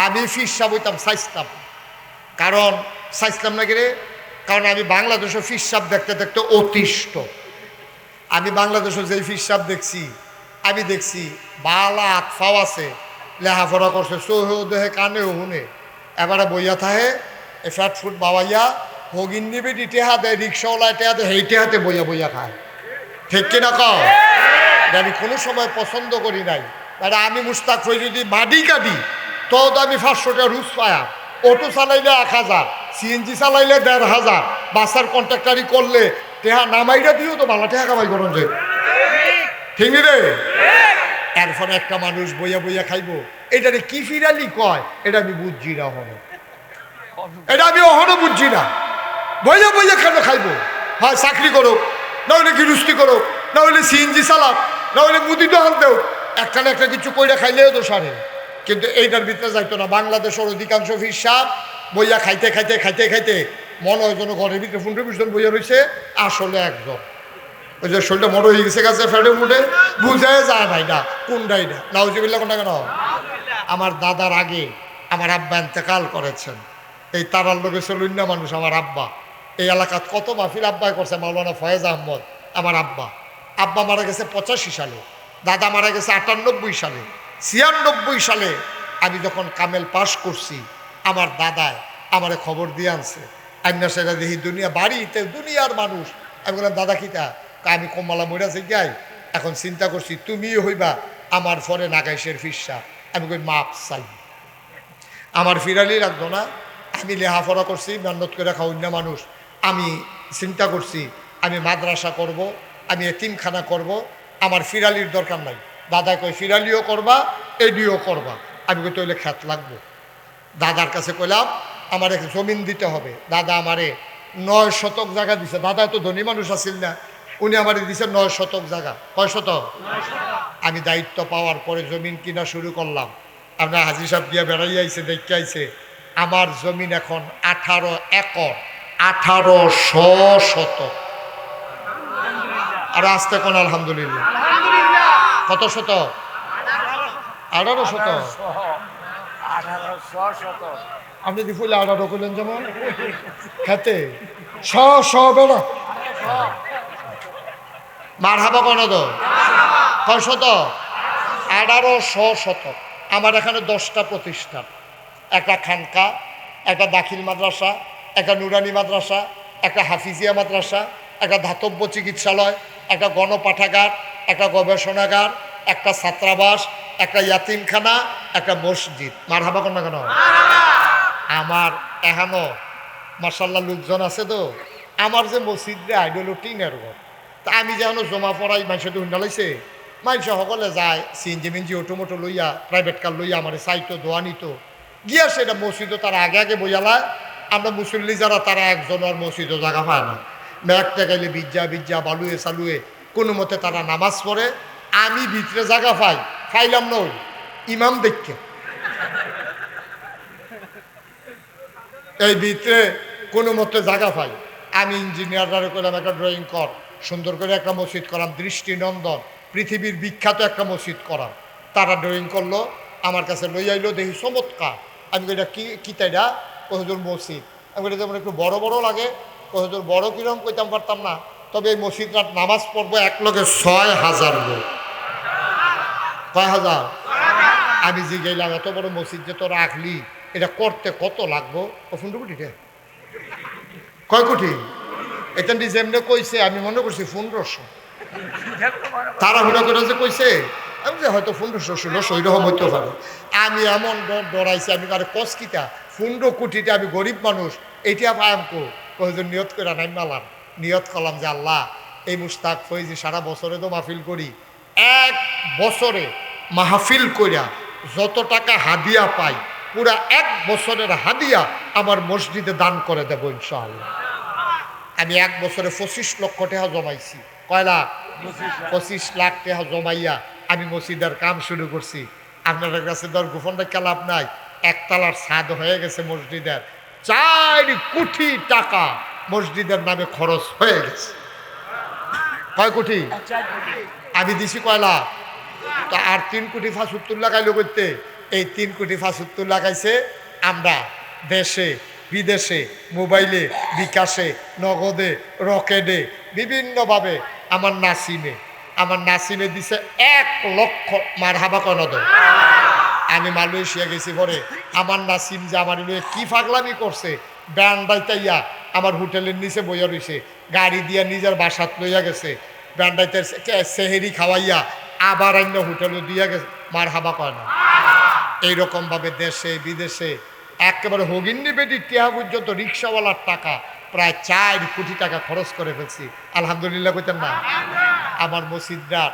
আমি পীর সাহেব হইতাম চাইতাম, কারণ চাইতাম না কিরে, কারণ আমি বাংলাদেশের পীর সাহেব দেখতে দেখতে অতিষ্ঠ। আমি বাংলাদেশের যেই পীর সাহেব দেখছি, আমি দেখছি বালা আতফাও আছে, লেহাপড়া করছে, চোহেও দেহে কানেও শুনে, এবারে বইয়া থাহে এ ফ্যাট ফুট বাবাইয়া হগিন নিবে টেহা দেয়, রিক্সাওয়ালা টেহা দেয়, হেই টেহাতে বইয়া বইয়া খায়। ঠিক কিনা কও? আমি কোনো সময় পছন্দ করি নাই। মানে আমি মুস্তাক হয়ে যদি মাডি কাটি তো আমি 500 টাকা রুজ পায়া, অটো চালাইলে 1000, সিএনজি চালাইলে 1500, বাসার কন্ট্রাক্টারি করলে টেহা নামাইরা দিও তো ভালো টেহা কামাই করুন যে, ঠিক রে? এরপরে একটা মানুষ বইয়া বইয়া খাইবো, এটারে কি ফিরালি কয়, এটা আমি বুঝছি না হলো, এটা আমি অহনো বুঝছি না। বইয়া বইয়া কেন খাইবো? হয় চাকরি করো, না হলে গৃহস্থী করো, না হলে সিএনজি চালাক, না হলে মুদি দোকান দেও, একটা না একটা কিছু কইরা খাইলেও তো সারে। কিন্তু এইটার ভিতরে যাইতো না। বাংলাদেশের অধিকাংশ পীর সাহেব বইয়া খাইতে খাইতে খাইতে খাইতে মনে হয় যেন ঘরের ভিতরে 15-20 জন বইয়া রয়েছে, আসলে একজন। ওই যে শরীরটা মোড় হয়ে গেছে গাছে ফেটে মুটে বুঝে যায় নাই না কোনটাই না। নাউজুবিল্লাহ কোনটা কেন? আমার দাদার আগে আমার আব্বা ইন্তেকাল করেছেন। এই তারার লোকে চলুন্না মানুষ আমার আব্বা। এই এলাকাত কত মাহফিল আব্বাই করছে, মাওলানা ফয়েজ আহমদ আমার আব্বা। আব্বা মারা গেছে 85 সালে, দাদা মারা গেছে 98 সালে। 96 সালে আমি যখন কামেল পাশ করছি, আমার দাদায় আমারে খবর দিয়ে আনছে, আইনা সেটা দেখি দুনিয়া বাড়িতে দুনিয়ার মানুষ। আমি বললাম দাদা কিতা? আমি কমলা মইরা যাই, এখন চিন্তা করছি তুমিও হইবা আমার ফরে নাগাইশের ফিরসা। আমি কই মাপ চাই, আমার ফিরালি রাখবো না। আমি লেহাপড়া করছি, মেহনত করে খাওয়া মানুষ। আমি চিন্তা করছি আমি মাদ্রাসা করব, আমি এতিমখানা করব, আমার ফিরালির দরকার নাই। দাদা কই ফিরালিও করবা, এডিও করবা। আমি কই তৈলে খ্যাত লাগবো। দাদার কাছে কইলাম আমার এক জমিন দিতে হবে। দাদা আমারে 9 শতক জায়গা দিছে। দাদা তো ধনী মানুষ আছিল না, উনি আমারে দিছে 9 শতক জায়গা। কয় শতক? আমি দায়িত্ব পাওয়ার পরে জমিন কিনা শুরু করলাম। আপনার হাজি সাহেব গিয়া বেড়াই আইছে, দেখতে আইছে। আমার জমিন এখন 18 একর, 1800 শতক। আর আসতে কোন আলহামদুলিল্লাহ। কত শতক? 18 শতক। আপনি দি ফুলে 18 করলেন যেমন খেতে বেড়া মার হাবা কোন তো কয় শতক? 1800 শতক। আমার এখানে 10টা প্রতিষ্ঠান, একটা খানকা, একটা দাখিল মাদ্রাসা, একটা নুরানি মাদ্রাসা, একটা হাফিজিয়া মাদ্রাসা, একটা ধাতব্য চিকিৎসালয়, একটা গণপাঠাগার, একটা গবেষণাগার, একটা ছাত্রাবাস, একটা ইয়াতিমখানা, একটা মসজিদ। মার হাবা কোন না কেন? আমার এখানো মার্শাল্লাহ লোকজন আছে তো। আমার যে মসজিদে আইডল টিনের ঘর, তা আমি যেন জমা পড়াই মানুষের হুন্ডালাইছে, মানুষ সকলে যায় সিএনজি মিনজি অটোমোটো লইয়া, প্রাইভেট কার লইয়া আমার চাইতো দোয়া নিত গিয়া সেটা মসজিদও তারা আগে আগে বইয়ালায়। আমরা মুসল্লি যারা তারা একজন আর মসজিদও জায়গা পায় না, ম্যাকটা গেলে বিজ্জা বালুয়ে চালুয়ে কোনো মতে তারা নামাজ পড়ে। আমি ভিতরে জায়গা ফাইলাম না ওই ইমাম দেখকে, এই ভিতরে কোনো মতে জায়গা পাই। আমি ইঞ্জিনিয়াররা করলাম একটা ড্রয়িং কর, সুন্দর করে একটা মসজিদ করাম, দৃষ্টিনন্দন পৃথিবীর বিখ্যাত একটা মসজিদ করাম। তারা ড্রয়িং করলো, আমার কাছে লই আইলো, দেখি চমৎকার। আমি এটা কি তাইটা? কহজুর মসজিদ। আমি এটা যেমন একটু বড় বড় লাগে, কহজুর বড় কিরম কইতাম পারতাম না, তবে এই মসজিদটা নামাজ পড়বো এক লগে 6000 লোক। কয় হাজার? আমি যে গেলাম এত বড় মসজিদ যে তোরা রাখলি, এটা করতে কত লাগবো? 15 কোটি। কয় কোটি? এটা যেমনি কইছে আমি মনে করছি 1500। তারা হুড়া করে যে কইছে আমি যে হয়তো 1500 ওই রকম হইতে পারে। আমি এমন ডরাইছি, আমি কারে কসকিটা 15 কোটিটা, আমি গরিব মানুষ, এইটা পায়াম কো নিয়ত করে নাই মালাম নিয়ত করলাম যে আল্লাহ এই মুস্তাক ফৈজি সারা বছরে তো মাহফিল করি, এক বছরে মাহফিল কইরা যত টাকা হাদিয়া পাই পুরা এক বছরের হাদিয়া আমার মসজিদে দান করে দেবো ইনশাআল্লাহ। আমি এক বছরে 25 লক্ষ টাকা জমাইছি। কয় লাখ? 25 লাখ টাকা জমাইয়া আমি মসজিদের কাম শুরু করছি। আপনাদের কাছে দর গোপনটা লাভ নাই, একতলার ছাদ হয়ে গেছে মসজিদের, 4 কোটি টাকা মসজিদের নামে খরচ হয়ে গেছে। কয় কোটি? আমি দিছি কয় লাখ? তা আর 3 কোটি 75 লাগাইলো করতে। এই 3 কোটি 75 লাগাইছে আমরা দেশে বিদেশে, মোবাইলে, বিকাশে, নগদে, রকেটে, বিভিন্নভাবে। আমার নাসিমে দিছে 1 লক্ষ। মারহাবা কনদ। আমি মালয়েশিয়া গেছি পরে আমার নাসিম যে আমার কি পাগলামি করছে, ব্যান্ড বাইতাইয়া আমার হোটেলের নিচে বইয়া রয়েছে, গাড়ি দিয়া নিজের বাসাত লইয়া গেছে, ব্যান্ডাইতে সেহেরি খাওয়াইয়া আবার অন্য হোটেলও দিয়া গেছে। মারহাবা কয় না? এইরকমভাবে দেশে বিদেশে একেবারে হগিন্নি বেটি টিয়া পর্যন্ত রিক্সাওয়ালার টাকা প্রায় 4 কোটি টাকা খরচ করে ফেলছি। আলহামদুলিল্লাহ কইতেন না? আমার মসজিদটার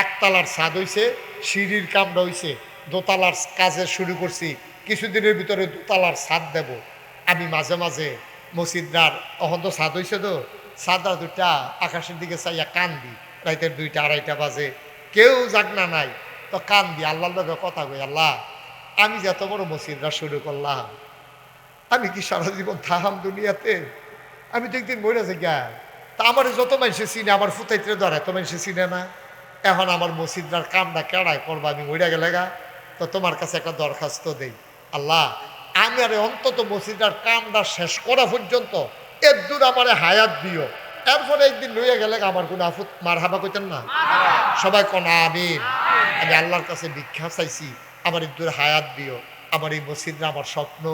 একতলার ছাদ হইছে, সিঁড়ির কামটা হইছে, দোতলার কাজে শুরু করছি, কিছুদিনের ভিতরে দোতলার ছাদ দেব। আমি মাঝে মাঝে মসজিদটার অহন তো ছাদ হইছে, তো ছাদটা দুটা আকাশের দিকে চাইয়া কান্দি, রাইতের 2টা 2:30 বাজে, কেউ জাগনা নাই, তো কান্দি আল্লাহর লগে কথা কই, আল্লাহ আমি যে এত বড় মসজিদটা শুরু করলাম, আমি কি সারা জীবন থাহাম দুনিয়াতে? আমি তো একদিন মরে যাই গা। তা আমার যত মানুষে চিনে, আমার ফুতাইতে ধরে এত মানুষে চিনে না। এখন আমার মসজিদটার কামটা কেড়ায় করবো, আমি মরে গেলে গা। তো তোমার কাছে একটা দরখাস্ত দেই, আল্লাহ আমি আরে অন্তত মসজিদটার কামটা শেষ করা পর্যন্ত এর দূর আমার হায়াত দিও। এরপরে একদিন লইয়া গেলে আমার কোনো আফুত মারহাবা কইতেন না? সবাই কনা আমিন। আমি আল্লাহর কাছে ভিক্ষা চাইছি, আমার এর দূর হায়াত দিও। আমার এই মসজিদটা আমার স্বপ্ন।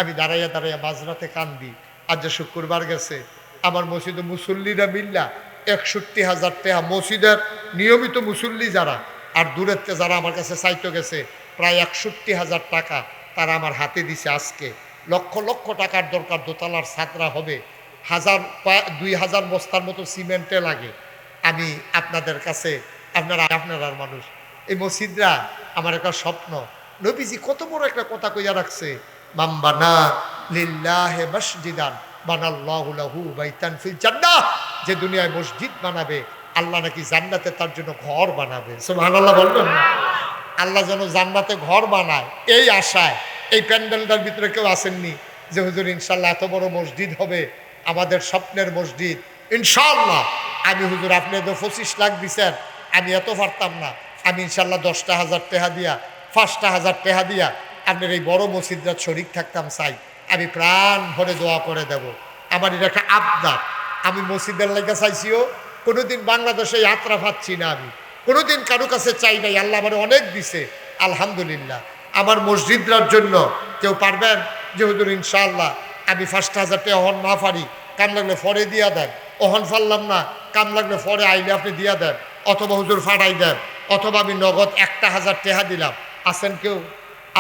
আমি দাঁড়াইয়া দাঁড়াইয়া মাঝরাতে কান্দি। আজ যে শুক্রবার গেছে, আমার মসজিদে মুসল্লিরা মিল্লা 61,000 টাকা, মসজিদের নিয়মিত মুসল্লি যারা আর দূরের যারা আমার কাছে চাইতে গেছে প্রায় 61,000 টাকা তারা আমার হাতে দিছে। আজকে লক্ষ লক্ষ টাকার দরকার, দোতলার ছাত্রা হবে, 2,000 বস্তার মতো সিমেন্টে লাগে। আমি আপনাদের কাছে, আপনার মানুষ, এই মসজিদরা আমার একটা স্বপ্ন। নবীজি কত বড় একটা কথা কইয়া রাখছে, মামবানা লিল্লাহি মসজিদান বানাল্লাহু লাহু বাইতান ফিল জান্নাহ। যে দুনিয়ায় মসজিদ বানাবে, আল্লাহ নাকি জান্নাতে তার জন্য ঘর বানাবে। সুবহানাল্লাহ বলবেন না? আল্লাহ যেন জান্নাতে ঘর বানায়, এই আশায় এই প্যান্ডেলটার ভিতরে কেউ আসেননি যে হুজুর ইনশাল্লাহ এত বড় মসজিদ হবে, আমাদের স্বপ্নের মসজিদ ইনশাআল্লাহ। আমি হুজুর আপনি তো 25 লাখ দিচ্ছেন, আমি এত পারতাম না, আমি ইনশাল্লাহ 10,000 টাকা দিয়া 5,000 টাকা দিয়া আপনার এই বড় মসজিদটা শরীক থাকতাম চাই। আমি প্রাণ ভরে দোয়া করে দেব। আমার এটা একটা আবদার। আমি মসজিদের লাগে চাইছিও, কোনোদিন বাংলাদেশে যাত্রা পাচ্ছি না, আমি কোনোদিন কারো কাছে চাই নাই। আল্লাহ আমার অনেক দিছে আলহামদুলিল্লাহ। আমার মসজিদটার জন্য কেউ পারবেন যে হুজুর ইনশাআল্লাহ আমি 5,000 টাকা অহন না পারি, কাম লাগলে ফরে দিয়া দেন, অহন ফারলাম না, কাম লাগলে ফরে আইলে আপনি দিয়া দেন, অথবা হুজুর ফাটাই দেন, অথবা আমি নগদ 1,000 টাকা দিলাম। আছেন কেউ?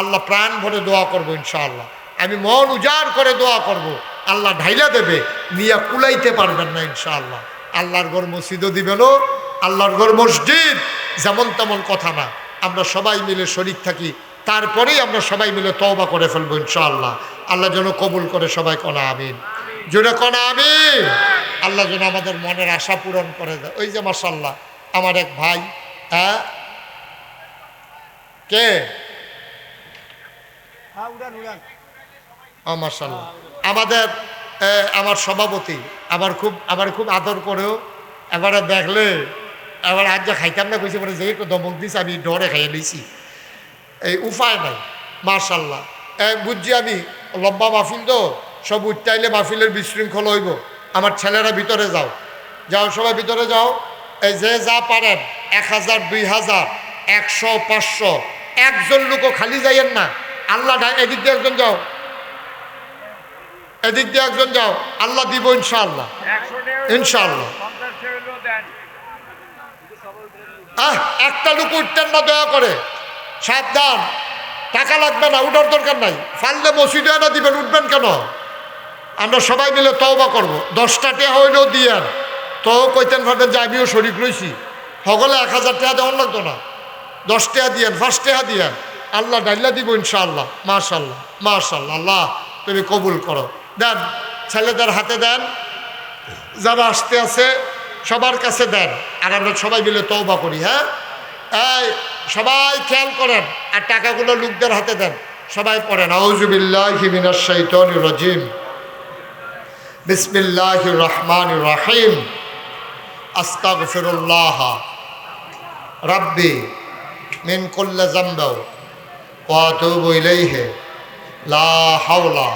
আল্লাহ প্রাণ ভরে দোয়া করবো ইনশাআল্লাহ। আমি মন উজাড় করে দোয়া করব, আল্লাহ ঢাইলা দেবে, নিয়ে কুলাইতে পারবেন না ইনশাআল্লাহ। আল্লাহর ঘর মসজিদও দিবেন, আল্লাহর ঘর মসজিদ যেমন তেমন কথা না। আমরা সবাই মিলে শরীক থাকি, তারপরেই আমরা সবাই মিলে তওবা করে ফেলবো ইনশাআল্লাহ। আল্লাহ যেন কবুল করে, সবাই কনা আমিন, জোরে কনা আমিন। আল্লাহ যেন আমাদের মনের আশা পূরণ করে দেয়। ওই যে মাশাআল্লাহ আমার এক ভাই, হ্যাঁ কে মাশাআল্লাহ আমাদের আমার সভাপতি, আমার খুব আদর করেও, এবারে দেখলে এবার আজ যা খাইতাম না কইছে, মানে যে একটু দমক দিছে, আমি ডরে খাইয়ে নিয়েছি, এই উপায় নাই। মাশাআল্লাহ বুঝছি আমি, লম্বা মাহফিল তো, সব উঠটাইলে মাহফিলের বিশৃঙ্খল হইব। আমার ছেলেরা ভিতরে যাও, সবাই ভিতরে যাও। এই যে যা পারেন 1,000 2,000 100 500, একজন লোকও খালি যাইয়েন না। আল্লাহ এদিক দিয়ে একজন যাও, এদিক দিয়ে একজন যাও, আল্লাহ দিব ইনশাআল্লাহ, ইনশাআল্লাহ। একটা লোক উঠতেন না দয়া করে, সাবধান, টাকা লাগবে না, উঠার দরকার নাই। ফাললে মসজিদে না দিবেন, উঠবেন কেন? আমরা সবাই মিলে তওবা করব। 10টা টাকা হইলেও দিয়েন, তো কইতেন ভাবেন যে আমিও শরিক রইছি, সকলে 1000 টাকা দেওয়ার লাগতো না, 10 টাকা দিয়েন, 5 টাকা দিয়েন, আল্লাহ ডাইল্লা দিব ইনশাআল্লাহ। মাশাআল্লাহ মাশাআল্লাহ, আল্লাহ তুমি কবুল করো। দেন, ছেলেদের হাতে দেন, যারা আসতে আছে সবার কাছে দেন, আর আমরা সবাই মিলে তওবা করি। হ্যাঁ, এই সবাই খেয়াল করেন, আর টাকাগুলো লোকদের হাতে দেন। সবাই পড়েন, আউযু বিল্লাহি মিনাশ শাইতানির রাজিম, বিসমিল্লাহির রহমানির রহিম, আস্তাগফিরুল্লাহ রাব্বি মিন কুল্লি যামবি ওয়া আতুবু ইলাইহি, লা হাওলা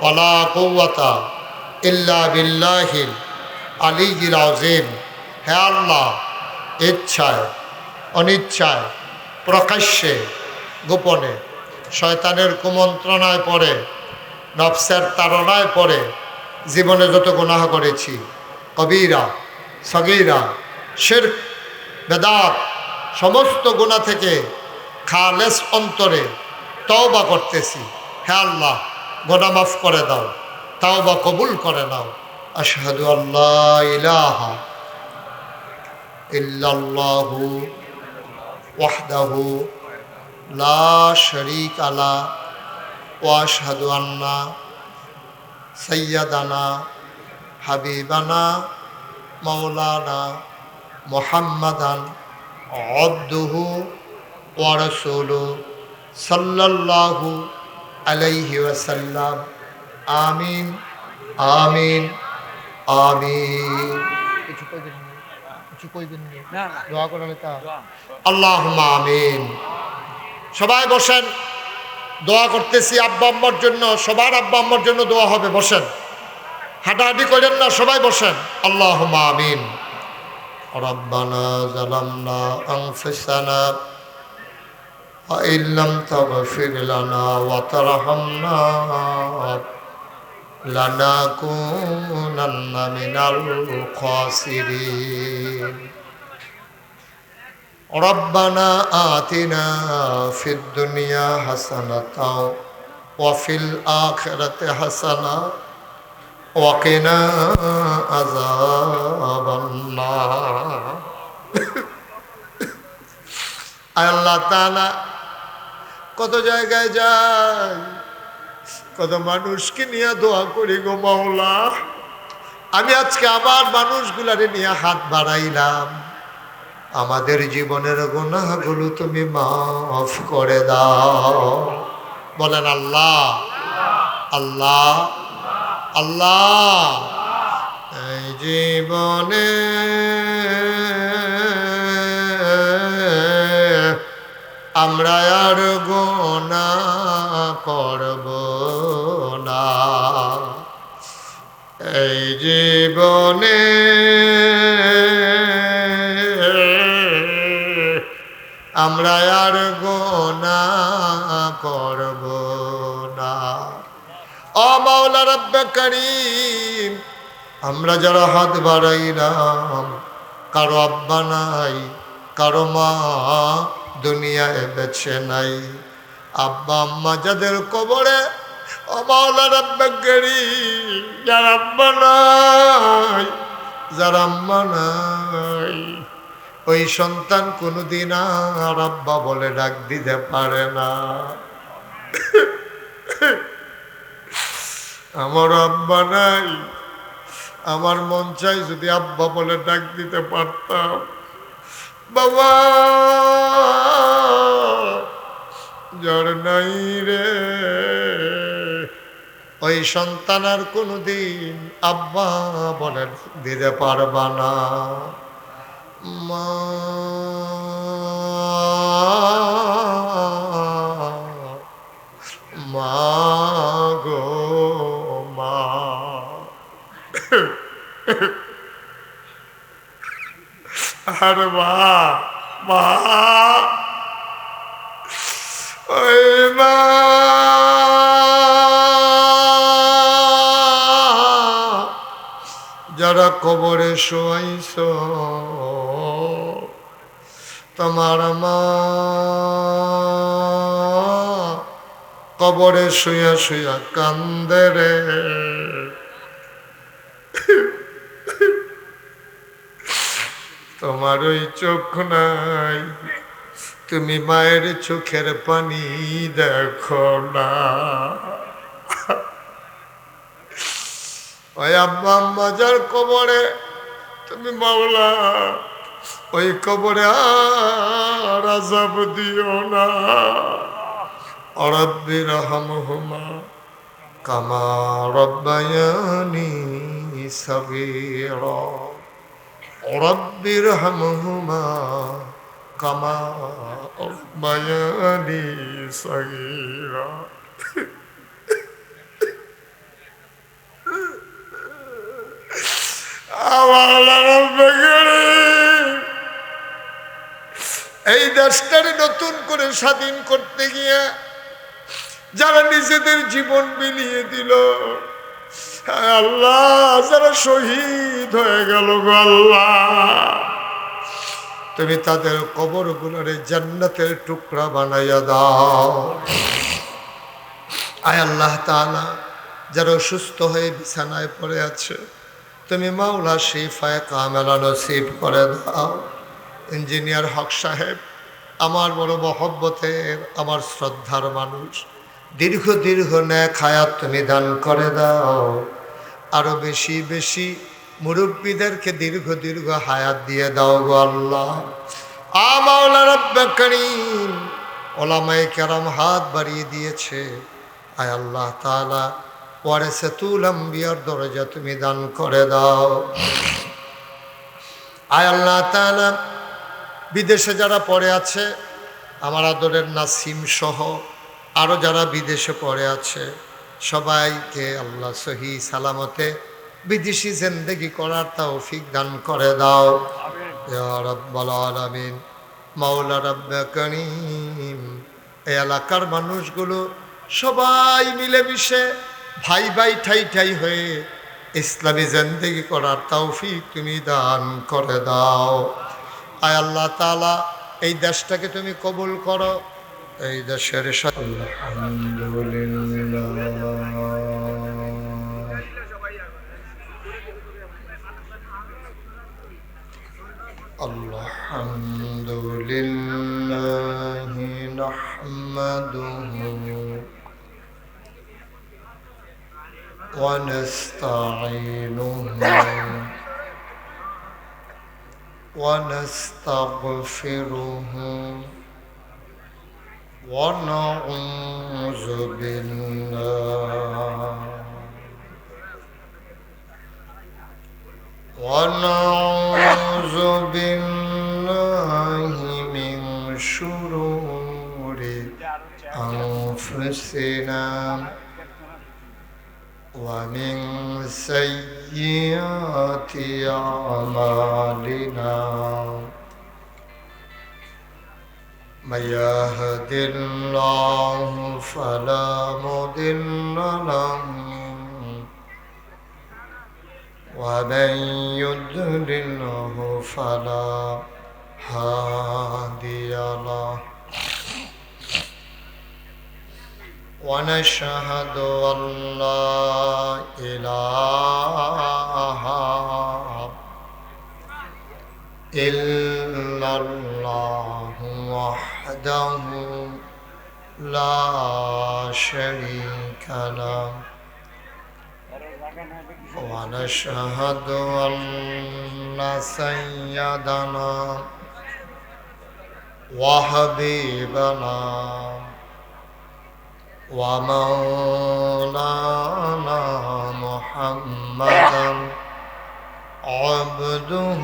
ওয়ালা কুওয়াতা ইল্লা বিল্লাহিল আলিয়্যিল আযীম। হে আল্লাহ, ইচ্ছায় অনিচ্ছায়, প্রকাশ্যে গোপনে, শয়তানের কুমন্ত্রণায় পড়ে, নফসের তাড়নায় পড়ে জীবনে যত গুনাহ করেছি, কবিরা সগীরা শিরক বেদাত, সমস্ত গুনাহ থেকে খালেস অন্তরে তওবা করতেছি। হে আল্লাহ, গুনাহ মাফ করে দাও, তওবা কবুল করে নাও। আশহাদু আল্লা ইলাহা ইল্লাল্লাহু ওয়াহদাহু লা শারীকা লা ওয়া আশহাদু আন্না সাইয়্যিদানা হাবিবানা মাওলানা মুহাম্মাদান আবদুহু ওয়া রাসূলুহু সাল্লাল্লাহু আলাইহি ওয়াসাল্লাম। আমিন আমিন আমিন। আল্লাহুম্মা আমিন। সবাই বসেন, দোয়া করতেছি আব্বা আম্মার জন্য, সবার আব্বা আম্মার জন্য দোয়া হবে। বসেন, হাঁটাহাঁটি করেন না, সবাই বসেন। আল্লাহুম্মা আমিন। রব্বানা যালামনা আনফুসানা ওয়া ইল্লাম তাগফির লানা ওয়া তারহামনা লানাকুনান্না মিনাল খাসিরিন। রব্বানা আতিনা ফিদ দুনিয়া হাসানাতাও ওয়া ফিল আখিরাতি হাসানা ওয়া কিনা আযাবান নার। আল্লাহ তাআলা কত জায়গায় যাই, কত মানুষকে নিয়ে দোয়া করি গো মাওলা। আমি আজকে আবার মানুষগুলারে নিয়ে হাত বাড়াইলাম, আমাদের জীবনের গুনাহগুলো তুমি মাফ করে দাও। বলেন আল্লাহ আল্লাহ আল্লাহ। এই জীবনে আমরা আর গুনাহ করব না, এই জীবনে আমরা আর গুনাহ করব না। ও মাওলা রব্বে করিম, আমরা যারা হাত বাড়াইলাম, কারো আব্বা নাই, কারো মা দুনিয়ায় বেঁচে নাই, আব্বা আম্মা যাদের কবরে, ও মাওলা রব্বে করিম, যার আব্বা নাই, যার আম্মা নাই, ওই সন্তান কোনোদিন আর আব্বা বলে ডাক দিতে পারে না। আমার আব্বা নাই, আমার মন চাই যদি আব্বা বলে ডাক দিতে পারতাম। বাবা যার নাই রে, ওই সন্তান আর কোনোদিন আব্বা বলে দিতে পারবা না। মা মা গো মা, আর মা মা, ওই মা যারা কবরে শোয়াইছ, তোমার মা কবরে শুয়া শুয়া কান্দে রে। তোমার ওই চোখ নাই, তুমি মায়ের চোখের পানি দেখো না। ওই আব্বা আম্মা যার কবরে তুমি মাওলা ওই কবরে আর আযাব দিও না। রব্বি রহমহুমা কামা রব্বায়ানি সগীরা। রব্বি রহমহুমা কামা রব্বায়ানি সগীরা। এই দেশটারে নতুন করে স্বাধীন করতে গিয়ে যারা নিজেদের জীবন বিলিয়ে দিল, আল্লাহ যারা শহীদ হয়ে গেল গো আল্লাহ, তুমি তাদের কবরগুলোরে জান্নাতের টুকরা বানাইয়া দাও। আয় আল্লাহ তাআলা, যারা অসুস্থ হয়ে বিছানায় পড়ে আছে তুমি মাওলা শিফায়ে কামেলা নসিব করে দাও। ইঞ্জিনিয়ার হক সাহেব আমার বড় মহব্বতের, আমার শ্রদ্ধার মানুষ, দীর্ঘ দীর্ঘ নেক হায়াত তুমি দান করে দাও। আরো বেশি বেশি মুরব্বীদেরকে দীর্ঘ দীর্ঘ হায়াত দিয়ে দাও গো আল্লাহ। মাওলা রব্বে করিম, ওলামায়ে কেরাম হাত বাড়িয়ে দিয়েছে, আয় আল্লাহ তাআলা ওয়ারিসাতুল আম্বিয়ার দরজা তুমি দান করে দাও। আয় আল্লাহ তাআলা, বিদেশে যারা পড়ে আছে আমার আদরের নাসিম সহ আরও যারা বিদেশে পড়ে আছে সবাইকে আল্লাহ সহি সালামতে বিদেশি জিন্দেগি করার তৌফিক দান করে দাও ইয়া রাব্বাল আলামিন। মাওলা রব্বে করিম, এই এলাকার মানুষগুলো সবাই মিলেমিশে ভাই ভাই ঠাই ঠাই হয়ে ইসলামী জিন্দেগি করার তৌফিক তুমি দান করে দাও। আয় আল্লাহ তাআলা, এই দেশটাকে তুমি কবুল করো। এই দেশের আলহামদুলিল্লাহ নাহমাদুহু ওয়া নাস্তাঈনুহু ونستغفره ونعوذ بالله من شرور أنفسنا ومن سيئات أعمالنا، من يهد الله فلا مضل له ومن يضلله فلا هادي له، ونشهد أن لا إله إلا الله وحده لا شريك له، ونشهد أن سيدنا وحبيبنا ومولانا محمدا عبده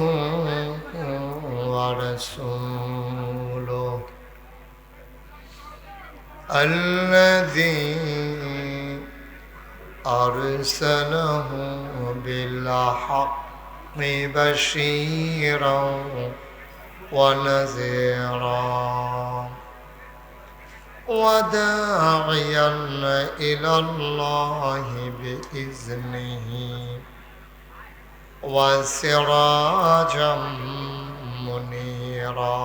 ورسوله الذي أرسله بالحق بشيرا ونذيرا وداعيا إلى الله بإذنه وسراجا منيرا.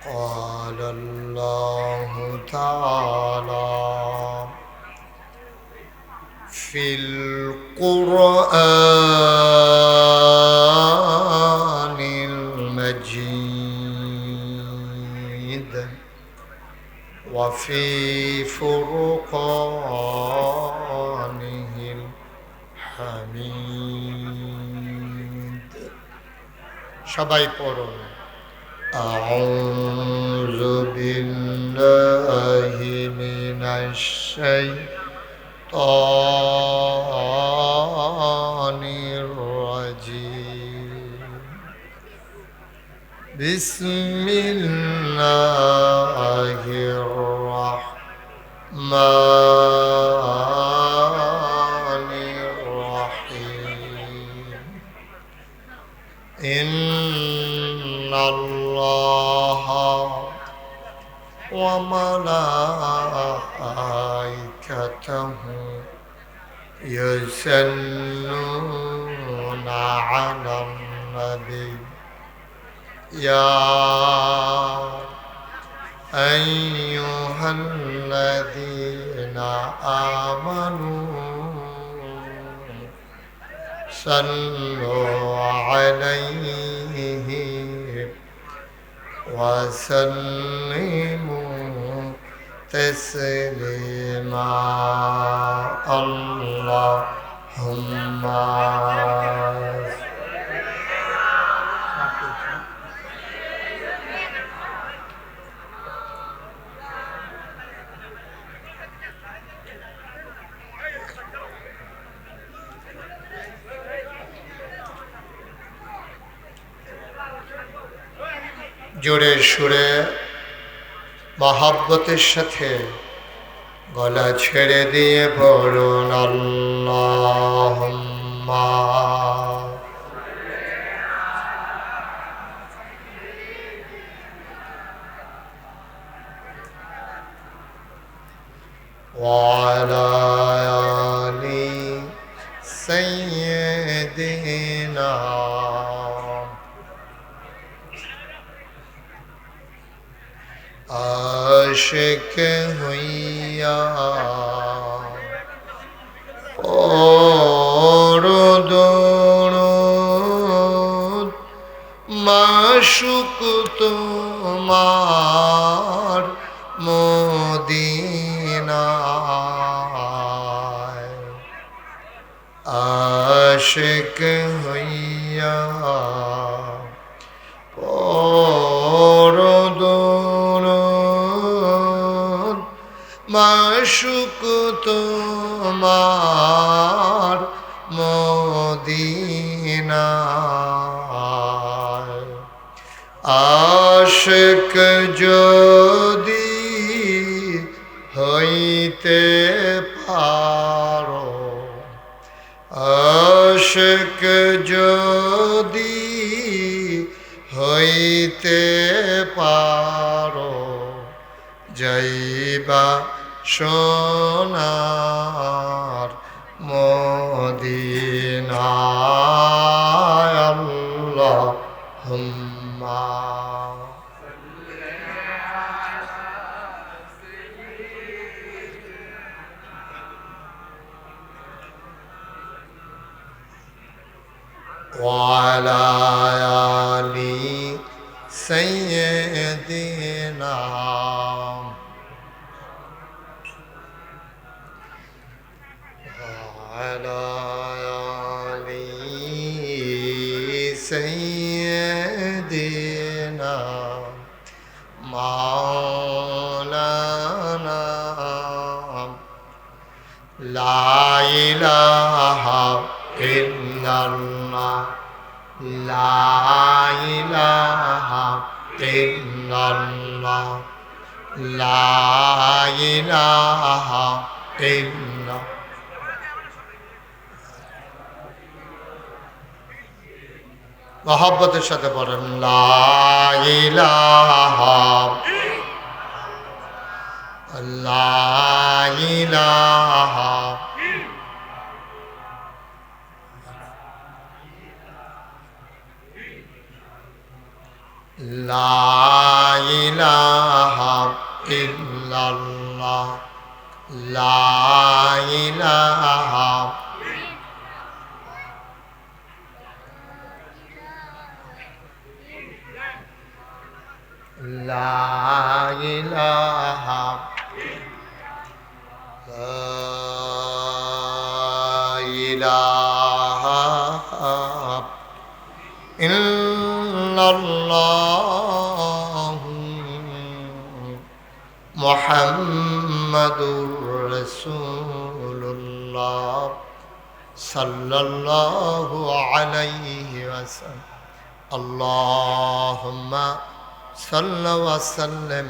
قال الله تعالى في القرآن وفي فرقانه الحميد সবাই পড়ুন أعوذ بالله من الشيطان الرجيم بسم الله الرحمن الرحيم إن الله وملائكته يصلون على النبي يا أيها الذين آمنوا صلوا عليه وسلموا تسليما اللهم জোরে সুরে মহাব্বতের সাথে গলা ছেড়ে দিয়ে পড়ুন আল্লাহুম্মা ওয়া আলা আলি সাইয়্যিদিনা आशिक हुइया और दोनों माशुक तुम्हार मोदीना आशिक हुइया और মাশুক তোমার মদিনায় আশিক যদি হইতে পারো আশিক যদি হইতে পারো যাইবা সোনার মদিনায় আল্লাহুম্মা ওয়া আলা আলি সাইয়্যিদিনা على آل سيدنا مولانا لا إله إلا الله لا إله إلا الله لا إله إلا মহব্বতের সাথে পড়েন লা ইলাহা লা ইলাহা লা ইলাহা ইল্লাল্লাহ লা ইলাহা লা ইলাহা ইল্লাল্লাহু মুহাম্মাদুর রাসূলুল্লাহ সাল্লাল্লাহু আলাইহি ওয়াসাল্লাম আল্লাহুম্মা সাল্লি ওয়া সাল্লিম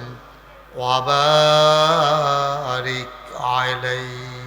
ওয়া বারিক আলাইহি